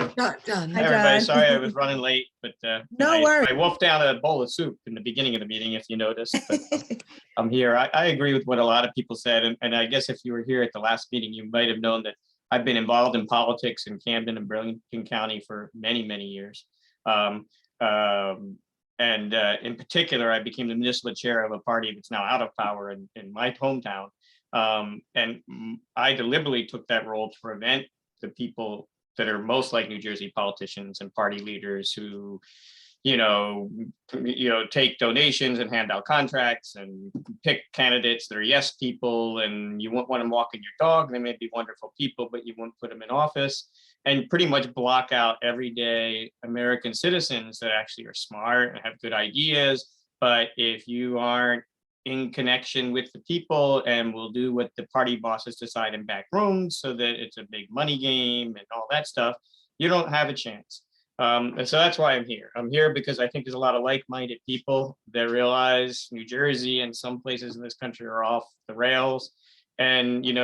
John. Hi, everybody. Sorry I was running late, but No worries. I wolfed down a bowl of soup in the beginning of the meeting, if you noticed. But I'm here. I agree with what a lot of people said. And I guess if you were here at the last meeting, you might have known that I've been involved in politics in Camden and Burlington County for many, many years. In particular, I became the municipal chair of a party that's now out of power in my hometown. And I deliberately took that role to prevent the people that are most like New Jersey politicians and party leaders who, take donations and hand out contracts and pick candidates that are yes people, and you won't want them walking your dog. They may be wonderful people, but you won't put them in office, and pretty much block out everyday American citizens that actually are smart and have good ideas. But if you aren't in connection with the people and will do what the party bosses decide in back rooms so that it's a big money game and all that stuff, you don't have a chance. And so that's why I'm here. I'm here because I think there's a lot of like-minded people that realize New Jersey and some places in this country are off the rails. And, you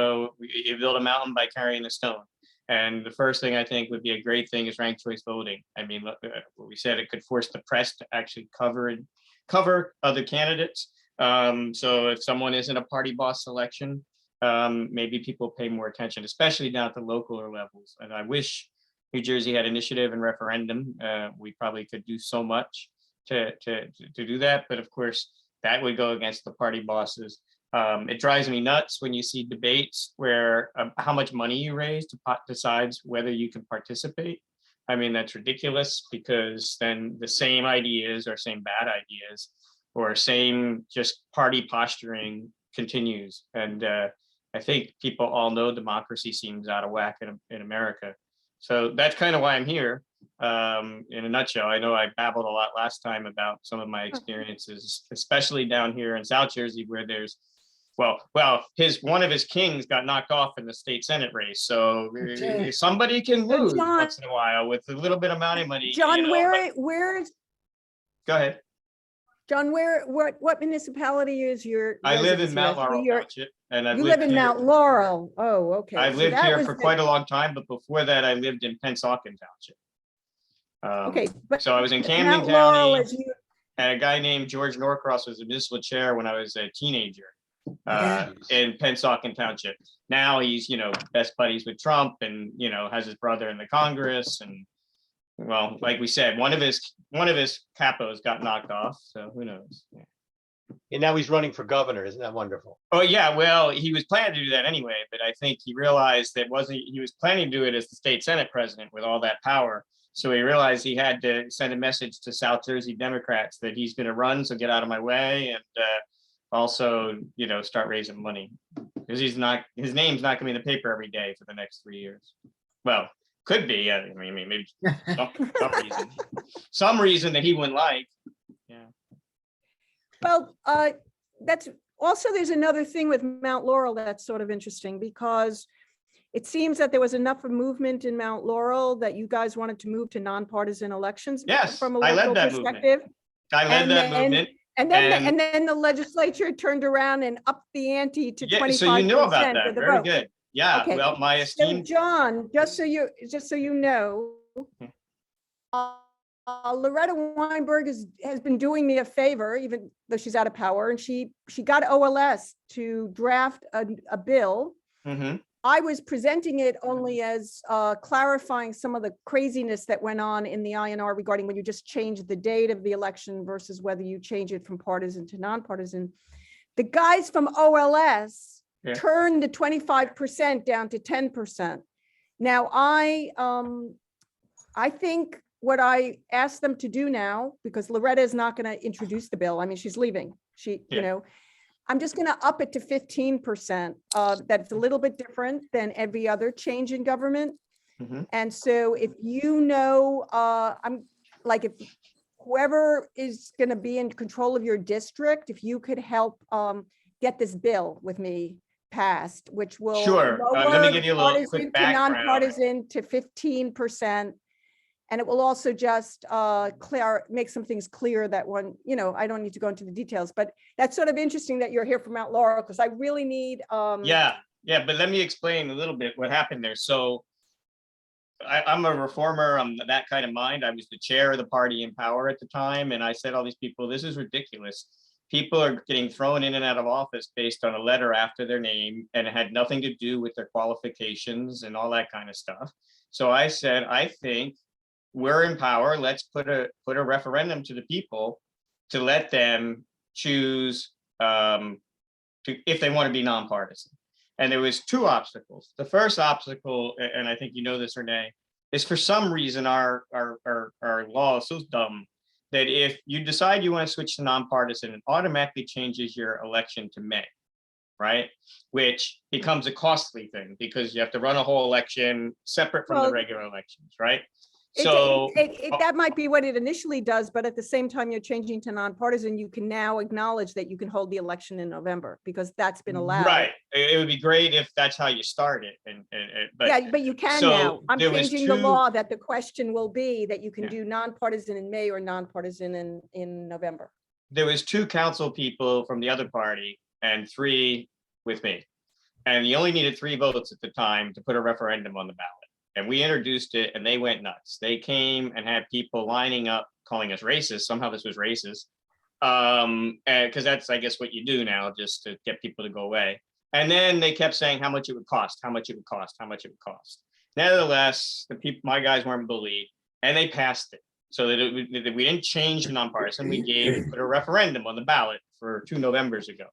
build a mountain by carrying a stone. And the first thing I think would be a great thing is ranked choice voting. I mean, what we said, it could force the press to actually cover other candidates. So if someone isn't a party boss selection, maybe people pay more attention, especially down at the local levels. And I wish New Jersey had initiative and referendum. We probably could do so much to do that. But of course, that would go against the party bosses. It drives me nuts when you see debates where how much money you raise decides whether you can participate. I mean, that's ridiculous, because then the same ideas or same bad ideas or same just party posturing continues. And I think people all know democracy seems out of whack in America. So that's kind of why I'm here. In a nutshell, I know I babbled a lot last time about some of my experiences, especially down here in South Jersey, where there's, one of his kings got knocked off in the state Senate race. So somebody can lose once in a while with a little bit of money. John, where is? Go ahead. John, what municipality is your? I live in Mount Laurel Township, and you live in Mount Laurel. Oh, okay. I've lived here for quite a long time, but before that, I lived in Pennsauken Township. Okay, but so I was in Camden County, and a guy named George Norcross was the municipal chair when I was a teenager in Pennsauken Township. Now he's, best buddies with Trump, and has his brother in the Congress, and well, like we said, one of his capos got knocked off, so who knows? Yeah. And now he's running for governor. Isn't that wonderful? Oh yeah, well, he was planning to do that anyway, but I think he realized that he was planning to do it as the state Senate president with all that power. So he realized he had to send a message to South Jersey Democrats that he's going to run, so get out of my way, and also, start raising money, because his name's not going to be in the paper every day for the next 3 years. Well, could be. I mean, maybe some reason that he wouldn't like. Yeah. Well, that's also, there's another thing with Mount Laurel that's sort of interesting, because it seems that there was enough of movement in Mount Laurel that you guys wanted to move to nonpartisan elections. Yes, from a I local led that perspective. movement. I led that movement. And then the legislature turned around and upped the ante to 25%. So you knew about that. Very good. Yeah. Okay. Well, my esteemed John, just so you know, Loretta Weinberg has been doing me a favor, even though she's out of power, and she got OLS to draft a bill. Mm-hmm. I was presenting it only as clarifying some of the craziness that went on in the INR regarding when you just change the date of the election versus whether you change it from partisan to nonpartisan. The guys from OLS turned the 25% down to 10%. Now, I think what I asked them to do now, because Loretta is not going to introduce the bill. I mean, she's leaving. I'm just going to up it to 15%. That's a little bit different than every other change in government. Mm-hmm. And so if if whoever is going to be in control of your district, if you could help get this bill with me passed, which will lower let me give you a little partisan quick to background. nonpartisan to 15%. And it will also just make some things clear that I don't need to go into the details, but that's sort of interesting that you're here from Mount Laurel, because I really need. Yeah, but let me explain a little bit what happened there. So I'm a reformer. I'm that kind of mind. I was the chair of the party in power at the time. And I said, all these people, this is ridiculous. People are getting thrown in and out of office based on a letter after their name, and it had nothing to do with their qualifications and all that kind of stuff. So I said, I think we're in power. Let's put a referendum to the people to let them choose if they want to be nonpartisan. And there was two obstacles. The first obstacle, and I think you know this, Renee, is for some reason our law is so dumb that if you decide you want to switch to nonpartisan, it automatically changes your election to May, right? Which becomes a costly thing because you have to run a whole election separate from the regular elections, right? So that might be what it initially does, but at the same time, you're changing to nonpartisan. You can now acknowledge that you can hold the election in November because that's been allowed. Right. It would be great if that's how you start it. But you can so now. I'm there was changing the two- law that the question will be that you can do nonpartisan in May or nonpartisan in November. There was 2 council people from the other party and 3 with me. And you only needed 3 votes at the time to put a referendum on the ballot. And we introduced it and they went nuts. They came and had people lining up calling us racist. Somehow this was racist. Because that's, I guess, what you do now just to get people to go away. And then they kept saying how much it would cost, how much it would cost, how much it would cost. Nevertheless, the people, my guys weren't bullied and they passed it. So that we didn't change the nonpartisan, we put a referendum on the ballot for 2 Novembers ago.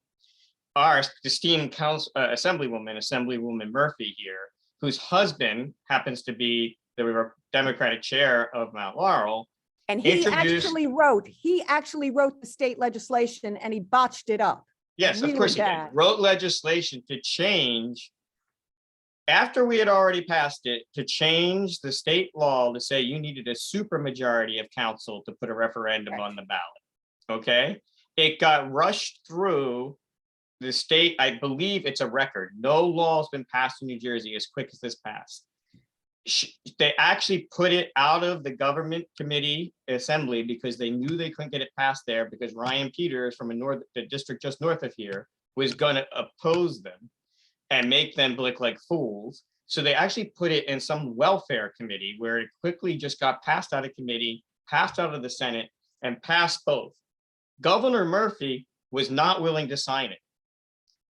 Our esteemed Assemblywoman Murphy here, whose husband happens to be the Democratic chair of Mount Laurel. And he actually wrote the state legislation and he botched it up. Yes, really of course bad. he did. Wrote legislation to change, after we had already passed it, to change the state law to say you needed a supermajority of council to put a referendum on the ballot. Okay? It got rushed through the state. I believe it's a record. No law has been passed in New Jersey as quick as this passed. They actually put it out of the government committee assembly because they knew they couldn't get it passed there because Ryan Peters from the district just north of here was going to oppose them and make them look like fools. So they actually put it in some welfare committee where it quickly just got passed out of committee, passed out of the Senate, and passed both. Governor Murphy was not willing to sign it.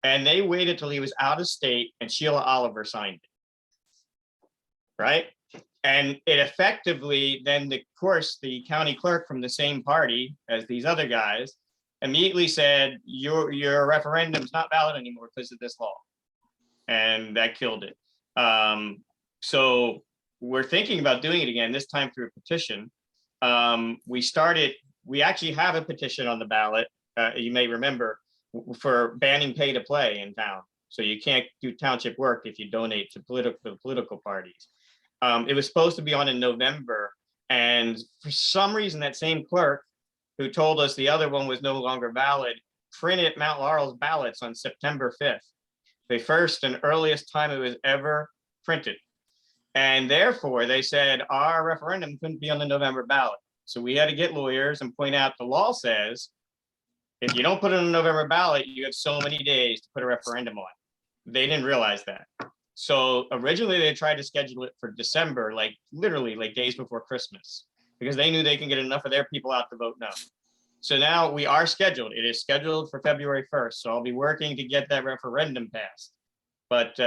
And they waited till he was out of state and Sheila Oliver signed it. Right? And it effectively, then of course, the county clerk from the same party as these other guys immediately said, your referendum's not valid anymore because of this law. And that killed it. So we're thinking about doing it again, this time through a petition. We actually have a petition on the ballot, you may remember, for banning pay to play in town. So you can't do township work if you donate to political parties. It was supposed to be on in November. And for some reason, that same clerk who told us the other one was no longer valid printed Mount Laurel's ballots on September 5th, the first and earliest time it was ever printed. And therefore, they said our referendum couldn't be on the November ballot. So we had to get lawyers and point out the law says, if you don't put it on the November ballot, you have so many days to put a referendum on. They didn't realize that. So originally they tried to schedule it for December, like literally like days before Christmas, because they knew they can get enough of their people out to vote no. So now we are scheduled. It is scheduled for February 1st. So I'll be working to get that referendum passed. But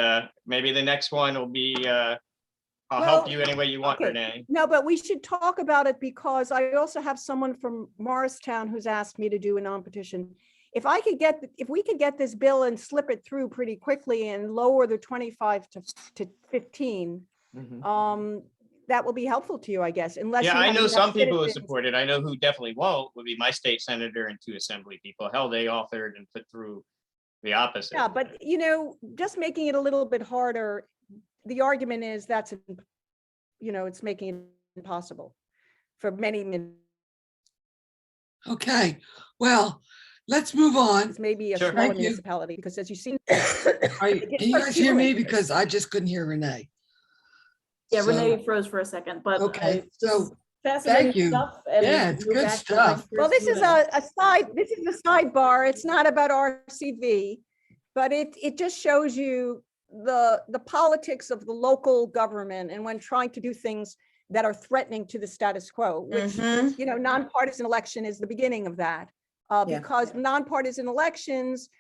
maybe the next one will be, I'll help you any way you want, okay. Renee. No, but we should talk about it because I also have someone from Morristown who's asked me to do a non-petition. If we could get this bill and slip it through pretty quickly and lower the 25 to 15, that will be helpful to you, I guess, unless Yeah, you I have know enough some people who citizens. support it. I know who definitely won't would be my state senator and 2 assembly people. Hell, they authored and put through the opposite. Yeah, but just making it a little bit harder, the argument is it's making it impossible for many. Okay, well, let's move on. It's maybe a Sure. smaller Thank you. municipality because as you've seen. Can you guys hear me? Because I just couldn't hear Renee. Yeah, So- Renee froze for a second, but Okay, so fascinating thank you. stuff. And Yeah, it's we're good back to stuff. Well, this is a sidebar. It's not about RCV, but it just shows you the politics of the local government and when trying to do things that are threatening to the status quo, which, Mhm. you know, nonpartisan election is the beginning of that. Yeah. Because nonpartisan elections,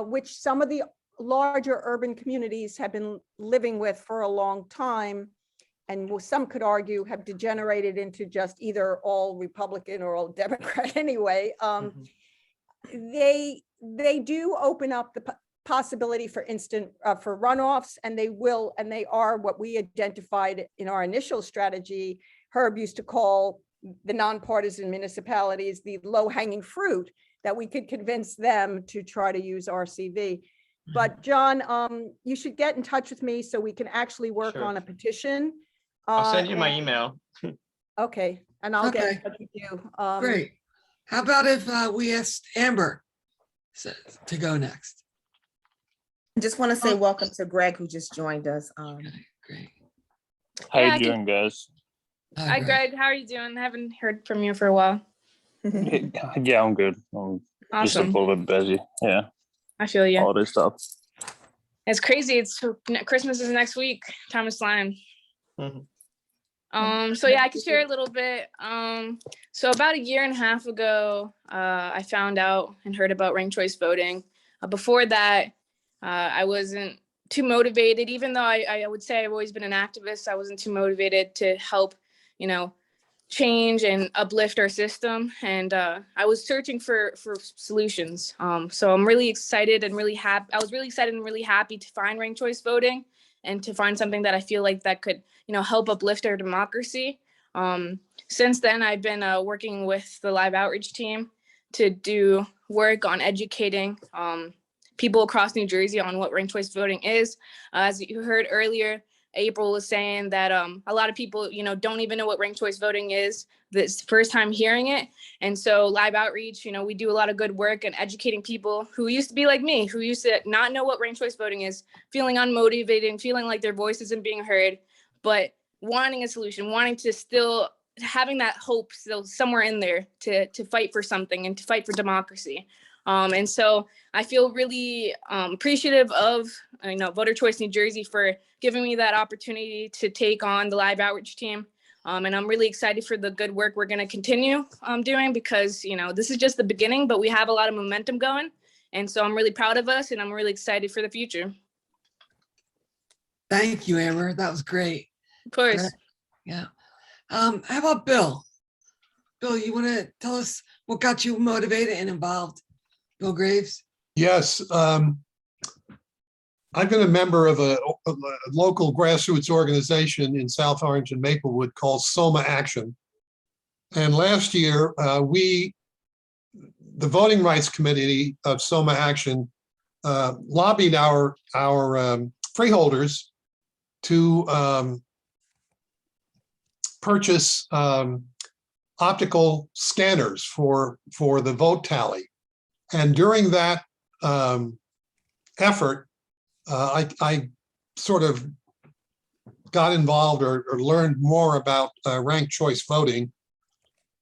which some of the larger urban communities have been living with for a long time, and some could argue have degenerated into just either all Republican or all Democrat anyway. They do open up the possibility for for runoffs, and they are what we identified in our initial strategy. Herb used to call the nonpartisan municipalities the low-hanging fruit, that we could convince them to try to use RCV. But John, you should get in touch with me so we can actually work Sure. on a petition. I'll send you my and- email. Okay, and I'll get in Okay. touch with you. Great. How about if we asked Amber to go next? I just want to say welcome to Greg, who just joined us. Great. How Yeah, I you can- doing, guys? Hi, Greg. How are you doing? I haven't heard from you for a while. Yeah, I'm good. I'm just a Awesome. little bit busy. Yeah, I feel you. holiday stuff. It's crazy. Christmas is next week. Time is flying. So yeah, I can share a little bit. So about a year and a half ago, I found out and heard about ranked choice voting. Before that, I wasn't too motivated, even though I would say I've always been an activist. I wasn't too motivated to help, you know, change and uplift our system. And I was searching for solutions. So I'm really excited and really happy. I was really excited and really happy to find ranked choice voting and to find something that I feel like that could, you know, help uplift our democracy. Since then, I've been working with the live outreach team to do work on educating people across New Jersey on what ranked choice voting is. As you heard earlier, April was saying that a lot of people, you know, don't even know what ranked choice voting is. This first time hearing it. And so live outreach, you know, we do a lot of good work in educating people who used to be like me, who used to not know what ranked choice voting is, feeling unmotivated, feeling like their voice isn't being heard, but wanting a solution, wanting to still having that hope still somewhere in there to fight for something and to fight for democracy. And so I feel really appreciative of, you know, Voter Choice New Jersey for giving me that opportunity to take on the live outreach team. And I'm really excited for the good work we're going to continue doing, because, you know, this is just the beginning, but we have a lot of momentum going. And so I'm really proud of us and I'm really excited for the future. Thank you, Amber. That was great. Of course. Yeah. How about Bill? Bill, you want to tell us what got you motivated and involved? Bill Graves? Yes, I've been a member of a local grassroots organization in South Orange and Maplewood called Soma Action. And last year, the Voting Rights Committee of Soma Action lobbied our freeholders to purchase optical scanners for the vote tally. And during that effort, I sort of got involved or learned more about ranked choice voting.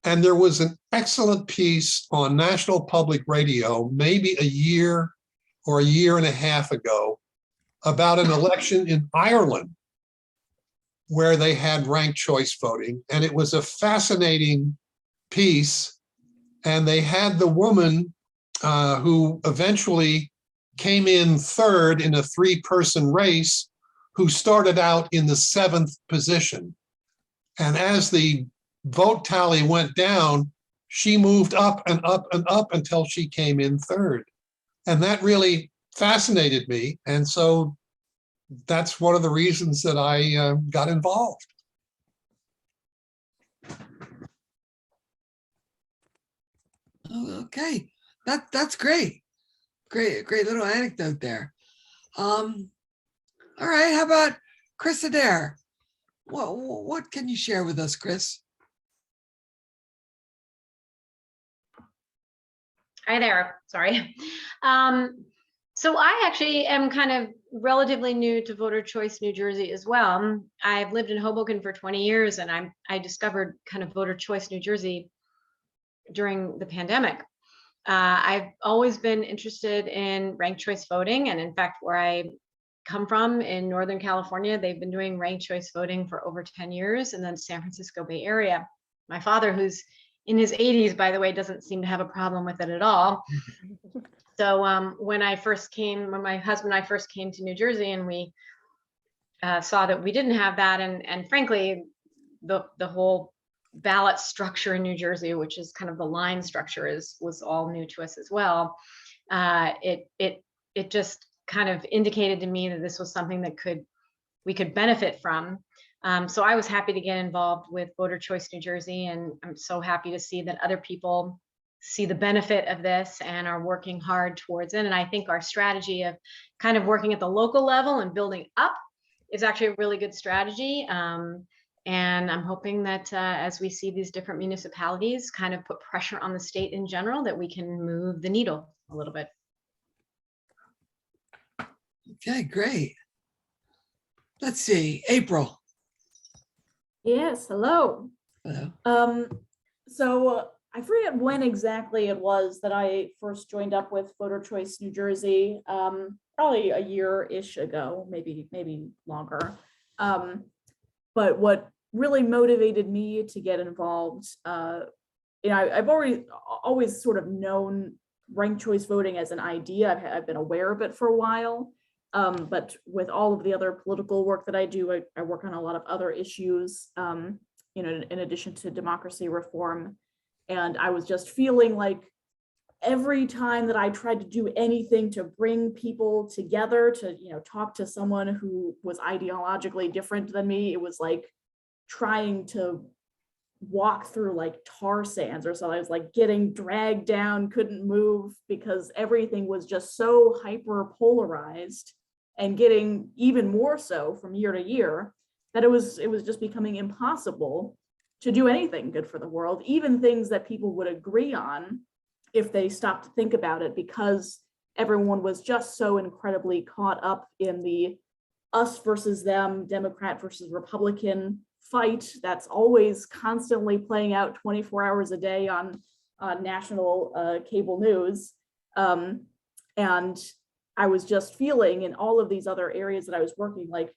And there was an excellent piece on National Public Radio, maybe a year or a year and a half ago, about an election in Ireland where they had ranked choice voting. And it was a fascinating piece. And they had the woman who eventually came in third in a three-person race, who started out in the 7th position. And as the vote tally went down, she moved up and up and up until she came in third. And that really fascinated me. And so that's one of the reasons that I got involved. Okay, that's great. Great little anecdote there. All right, how about Chris Adair? What can you share with us, Chris? Hi there, sorry. So I actually am kind of relatively new to Voter Choice New Jersey as well. I've lived in Hoboken for 20 years and I discovered kind of Voter Choice New Jersey during the pandemic. I've always been interested in ranked choice voting, and in fact, where I come from in Northern California. They've been doing ranked choice voting for over 10 years, and then San Francisco Bay Area. My father, who's in his 80s, by the way, doesn't seem to have a problem with it at all. So when my husband and I first came to New Jersey, and we saw that we didn't have that, and frankly, the whole ballot structure in New Jersey, which is kind of the line structure, was all new to us as well. It just kind of indicated to me that this was something that we could benefit from. So I was happy to get involved with Voter Choice New Jersey, and I'm so happy to see that other people see the benefit of this and are working hard towards it. And I think our strategy of kind of working at the local level and building up is actually a really good strategy. And I'm hoping that as we see these different municipalities kind of put pressure on the state in general, that we can move the needle a little bit. Okay, great. Let's see, April. Yes, hello. Hello. So I forget when exactly it was that I first joined up with Voter Choice New Jersey, probably a year-ish ago, maybe longer. But what really motivated me to get involved, I've always sort of known ranked choice voting as an idea. I've been aware of it for a while. But with all of the other political work that I do, I work on a lot of other issues, in addition to democracy reform. And I was just feeling like every time that I tried to do anything to bring people together to, talk to someone who was ideologically different than me, it was like trying to walk through like tar sands or something. I was like getting dragged down, couldn't move, because everything was just so hyper polarized and getting even more so from year to year, that it was just becoming impossible to do anything good for the world, even things that people would agree on if they stopped to think about it, because everyone was just so incredibly caught up in the us versus them, Democrat versus Republican fight that's always constantly playing out 24 hours a day on national cable news. And I was just feeling in all of these other areas that I was working, like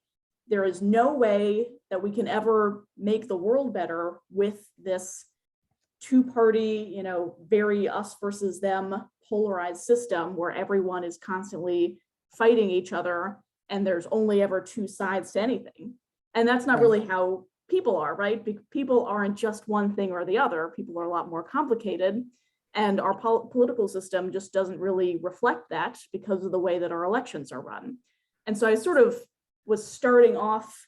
there is no way that we can ever make the world better with this two-party, very us versus them polarized system where everyone is constantly fighting each other and there's only ever two sides to anything. And that's not really how people are, right? People aren't just one thing or the other. People are a lot more complicated. And our political system just doesn't really reflect that because of the way that our elections are run. And so I sort of was starting off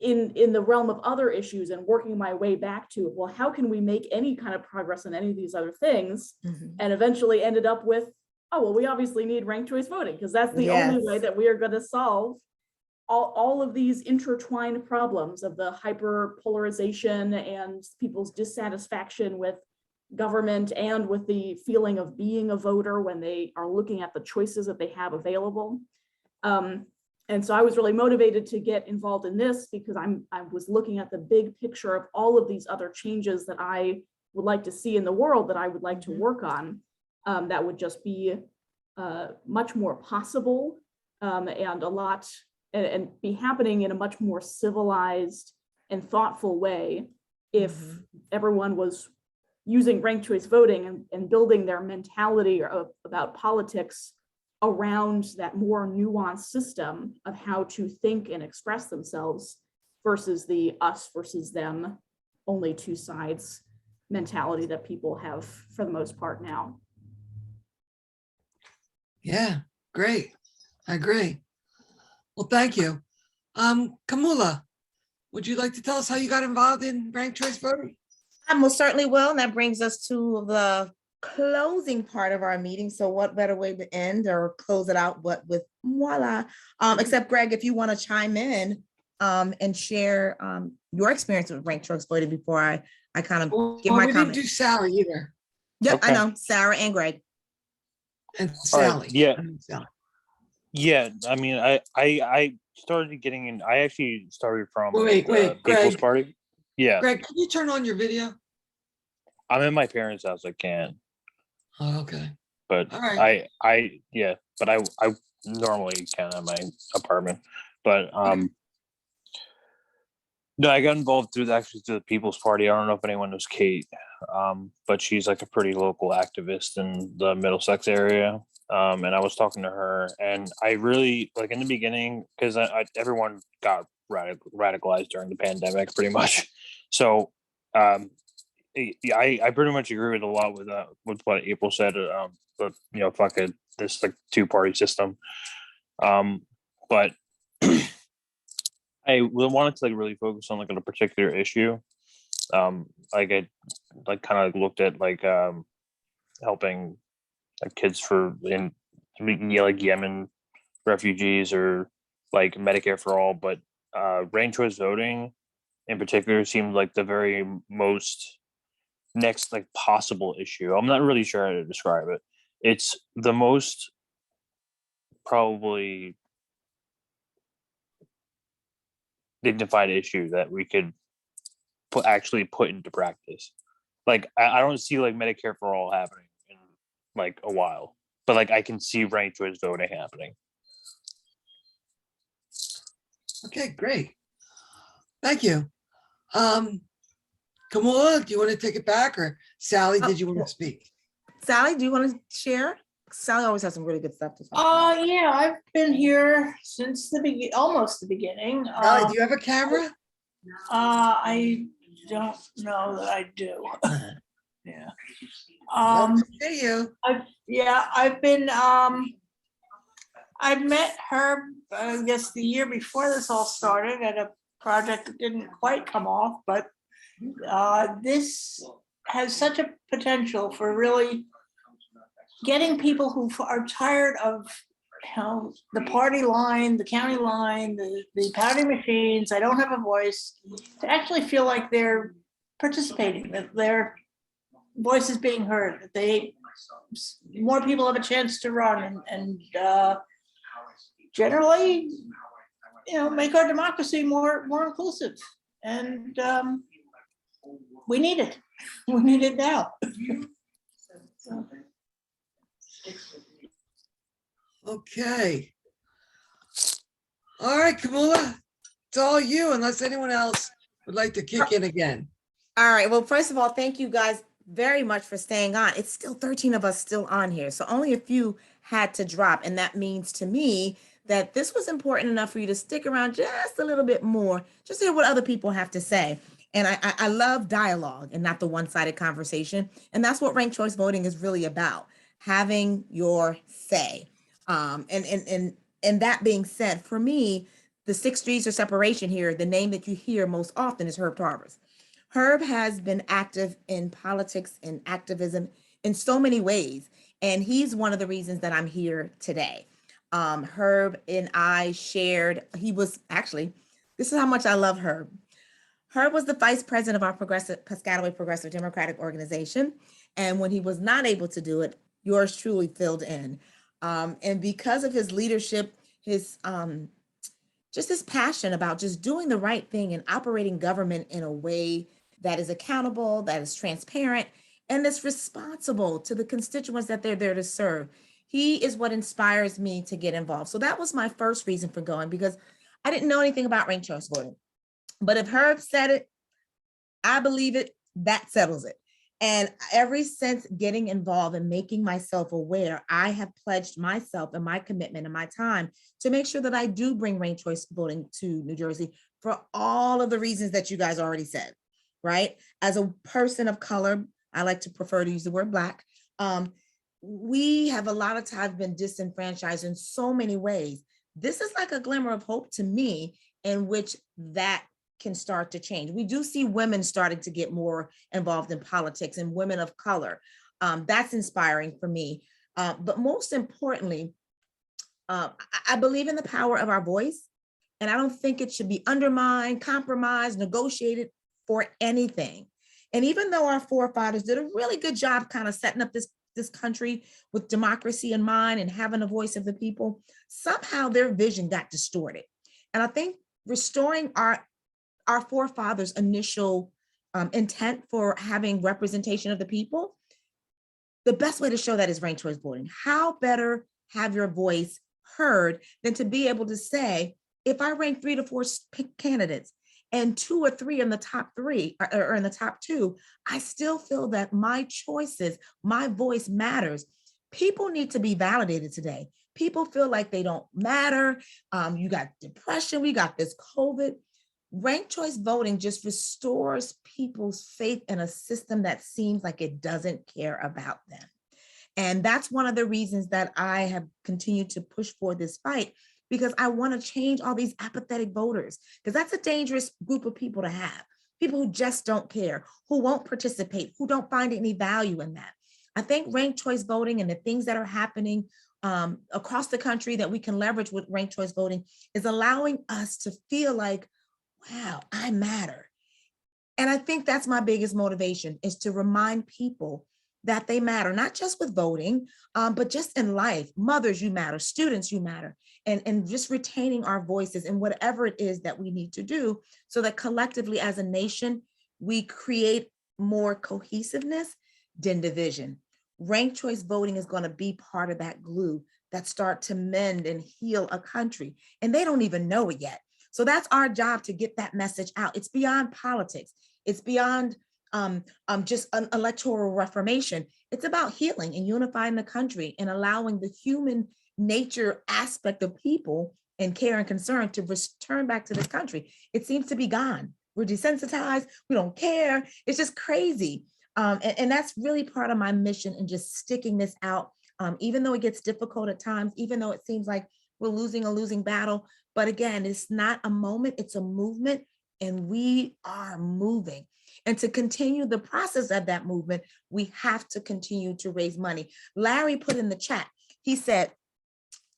in the realm of other issues and working my way back to, well, how can we make any kind of progress on any of these other things? And eventually ended up with, oh, well, we obviously need ranked choice voting because that's the only way that we are going to solve all of these intertwined problems of the hyper polarization and people's dissatisfaction with government and with the feeling of being a voter when they are looking at the choices that they have available. And so I was really motivated to get involved in this because I was looking at the big picture of all of these other changes that I would like to see in the world, that I would like to work on, that would just be much more possible and a lot, and be happening in a much more civilized and thoughtful way if everyone was using ranked choice voting and building their mentality about politics around that more nuanced system of how to think and express themselves versus the us versus them, only two sides mentality that people have for the most part now. Yeah, great. I agree. Well, thank you. Kamula, would you like to tell us how you got involved in ranked choice voting? I most certainly will. And that brings us to the closing part of our meeting. So what better way to end or close it out but with voila. Except Greg, if you want to chime in and share your experience with ranked choice voting before I kind of give my we comment. didn't do Sarah either. Yep, Okay. I know. Sarah and Greg. And All right, Sally. yeah. I mean, Sally. Yeah, I mean, I started getting in. I actually started from Wait, the People's Greg. Party. Yeah, Greg, can you turn on your video? I'm in my parents' house. I can't, Oh, okay. but All right. I yeah. but I normally can at my apartment. But no, I got involved through the People's Party. I don't know if anyone knows Kate, but she's like a pretty local activist in the Middlesex area. And I was talking to her, and I really like in the beginning because everyone got radicalized during the pandemic, pretty much. So I pretty much agree with a lot with what April said. But you know, fuck it, this like two-party system. But I wanted to like really focus on like on a particular issue. Like I like kind of looked at like helping like kids in like Yemen refugees or like Medicare for all, but ranked choice voting in particular seemed like the very most next like possible issue. I'm not really sure how to describe it. It's the most probably dignified issue that we could actually put into practice. Like I don't see like Medicare for all happening in like a while, but like I can see ranked choice voting happening. Okay, great. Thank you. Kamala, do you want to take it back, or Sally, did you want to speak? Sally, do you want to share? Sally always has some really good stuff to talk about. Yeah, I've been here since almost the beginning. Sally, do you have a camera? I don't know that I do. Yeah. See you. I've been, I met her, I guess the year before this all started at a project that didn't quite come off, but this has such a potential for really getting people who are tired of, you know, the party line, the county line, the party machines, I don't have a voice, to actually feel like they're participating, that their voice is being heard, that more people have a chance to run and generally, you know, make our democracy more inclusive. And we need it. We need it now. Okay. All right, Kamala, it's all you, unless anyone else would like to kick in again. All right. Well, first of all, thank you guys very much for staying on. It's still 13 of us still on here, so only a few had to drop, and that means to me that this was important enough for you to stick around just a little bit more, just to hear what other people have to say. And I love dialogue and not the one-sided conversation. And that's what ranked choice voting is really about, having your say. And that being said, for me, the 6 degrees of separation here, the name that you hear most often is Herb Tarvers. Herb has been active in politics and activism in so many ways. And he's one of the reasons that I'm here today. Herb and I shared, this is how much I love Herb. Herb was the vice president of our Piscataway Progressive Democratic Organization. And when he was not able to do it, yours truly filled in. And because of his leadership, his just his passion about just doing the right thing and operating government in a way that is accountable, that is transparent, and that's responsible to the constituents that they're there to serve. He is what inspires me to get involved. So that was my first reason for going, because I didn't know anything about ranked choice voting. But if Herb said it, I believe it, that settles it. And ever since getting involved and making myself aware, I have pledged myself and my commitment and my time to make sure that I do bring ranked choice voting to New Jersey for all of the reasons that you guys already said, right? As a person of color, I like to prefer to use the word Black. We have a lot of times been disenfranchised in so many ways. This is like a glimmer of hope to me in which that can start to change. We do see women starting to get more involved in politics and women of color. That's inspiring for me. But most importantly, I believe in the power of our voice, and I don't think it should be undermined, compromised, negotiated for anything. And even though our forefathers did a really good job kind of setting up this country with democracy in mind and having a voice of the people, somehow their vision got distorted. And I think restoring our forefathers' initial intent for having representation of the people, the best way to show that is ranked choice voting. How better have your voice heard than to be able to say, if I rank 3 to 4 candidates and 2 or 3 in the top 3 or in the top 2, I still feel that my choices, my voice matters. People need to be validated today. People feel like they don't matter. You got depression, we got this COVID. Ranked choice voting just restores people's faith in a system that seems like it doesn't care about them. And that's one of the reasons that I have continued to push for this fight, because I want to change all these apathetic voters, because that's a dangerous group of people to have. People who just don't care, who won't participate, who don't find any value in that. I think ranked choice voting and the things that are happening across the country that we can leverage with ranked choice voting is allowing us to feel like, wow, I matter. And I think that's my biggest motivation, is to remind people that they matter, not just with voting, but just in life. Mothers, you matter. Students, you matter. And just retaining our voices in whatever it is that we need to do, so that collectively as a nation, we create more cohesiveness than division. Ranked choice voting is going to be part of that glue that start to mend and heal a country. And they don't even know it yet. So that's our job, to get that message out. It's beyond politics. It's beyond just an electoral reformation. It's about healing and unifying the country and allowing the human nature aspect of people and care and concern to return back to this country. It seems to be gone. We're desensitized. We don't care. It's just crazy. And that's really part of my mission in just sticking this out, even though it gets difficult at times, even though it seems like we're losing a losing battle. But again, it's not a moment, it's a movement, and we are moving. And to continue the process of that movement, we have to continue to raise money. Larry put in the chat, he said,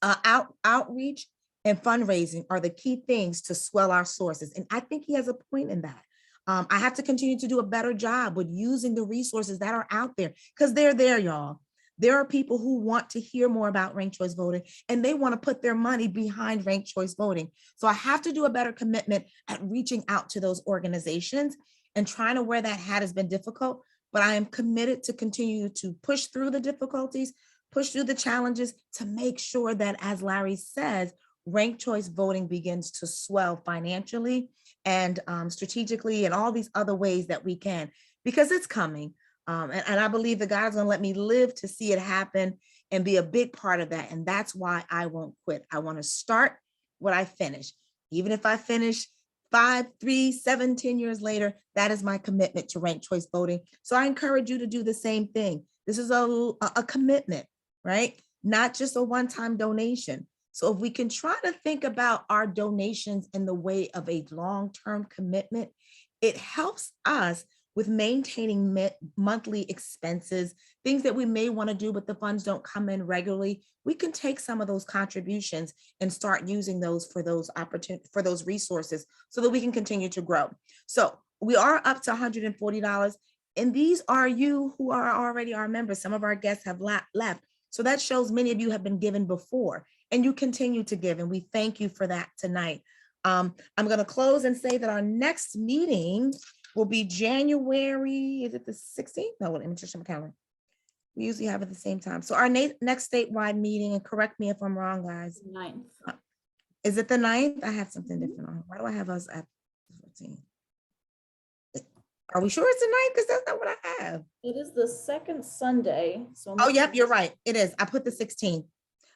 outreach and fundraising are the key things to swell our sources. And I think he has a point in that. I have to continue to do a better job with using the resources that are out there, because they're there, y'all. There are people who want to hear more about ranked choice voting, and they want to put their money behind ranked choice voting. So I have to do a better commitment at reaching out to those organizations and trying to wear that hat has been difficult, but I am committed to continue to push through the difficulties, push through the challenges to make sure that, as Larry says, ranked choice voting begins to swell financially and strategically and all these other ways that we can, because it's coming. And I believe that God's gonna let me live to see it happen and be a big part of that. And that's why I won't quit. I wanna start what I finish. Even if I finish 5, 3, 7, 10 years later, that is my commitment to ranked choice voting. So I encourage you to do the same thing. This is a commitment, right? Not just a one-time donation. So if we can try to think about our donations in the way of a long-term commitment, it helps us with maintaining monthly expenses, things that we may want to do, but the funds don't come in regularly. We can take some of those contributions and start using those for those opportunities, for those resources, so that we can continue to grow. So we are up to $140. And these are you who are already our members. Some of our guests have left. So that shows many of you have been given before, and you continue to give. And we thank you for that tonight. I'm going to close and say that our next meeting will be January, is it the 16th? No, let me just check my calendar. We usually have it at the same time. So our next statewide meeting, and correct me if I'm wrong, guys. 9th. Is it the 9th? I have something different on. Why do I have us at 14? Are we sure it's the 9th? Because that's not what I have. It is the second Sunday. So Oh, yep, you're right. It is. I put the 16th.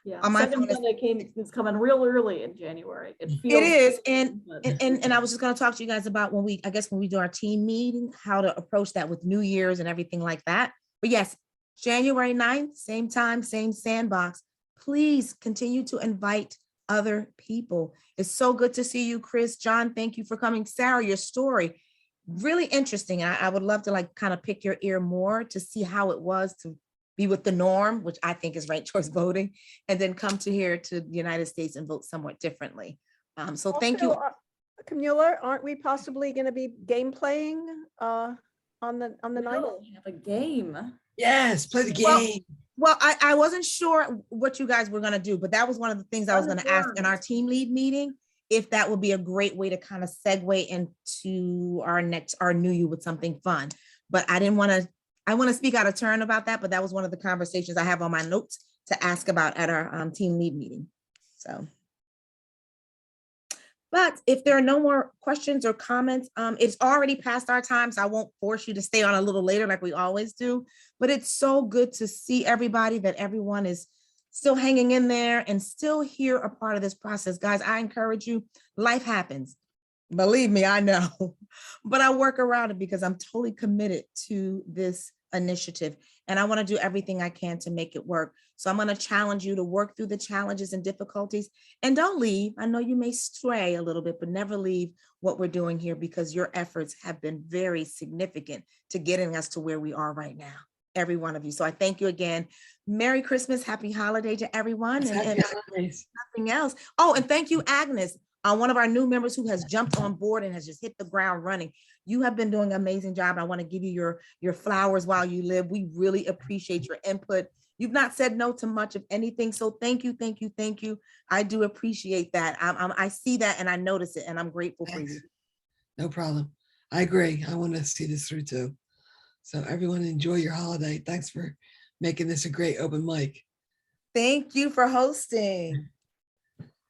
Yeah, On my second phone, Sunday is coming real early in January. It it is. but- And I was just going to talk to you guys about when we do our team meeting, how to approach that with New Year's and everything like that. But yes, January 9th, same time, same sandbox. Please continue to invite other people. It's so good to see you, Chris. John, thank you for coming. Sarah, your story, really interesting. And I would love to kind of pick your ear more to see how it was to be with the norm, which I think is ranked choice voting, and then come to here to the United States and vote somewhat differently. So thank you. Camilla, aren't we possibly going to be game playing on the 9th? We have a game. Yes, play the game. Well, I wasn't sure what you guys were going to do, but that was one of the things I was going to ask in our team lead meeting, if that would be a great way to kind of segue into our new you with something fun. But I want to speak out of turn about that, but that was one of the conversations I have on my notes to ask about at our team lead meeting. So. But if there are no more questions or comments, it's already past our time, so I won't force you to stay on a little later like we always do. But it's so good to see everybody, that everyone is still hanging in there and still here a part of this process. Guys, I encourage you, life happens. Believe me, I know, but I work around it because I'm totally committed to this initiative and I want to do everything I can to make it work. So I'm going to challenge you to work through the challenges and difficulties and don't leave. I know you may stray a little bit, but never leave what we're doing here because your efforts have been very significant to getting us to where we are right now. Every one of you. So I thank you again. Merry Christmas, happy holiday to everyone. And nothing else. Oh, and thank you, Agnes. One of our new members who has jumped on board and has just hit the ground running. You have been doing an amazing job. I want to give you your flowers while you live. We really appreciate your input. You've not said no to much of anything. So thank you, thank you, thank you. I do appreciate that. I see that and I notice it and I'm grateful for you. No problem. I agree. I want to see this through too. So everyone enjoy your holiday. Thanks for making this a great open mic. Thank you for hosting.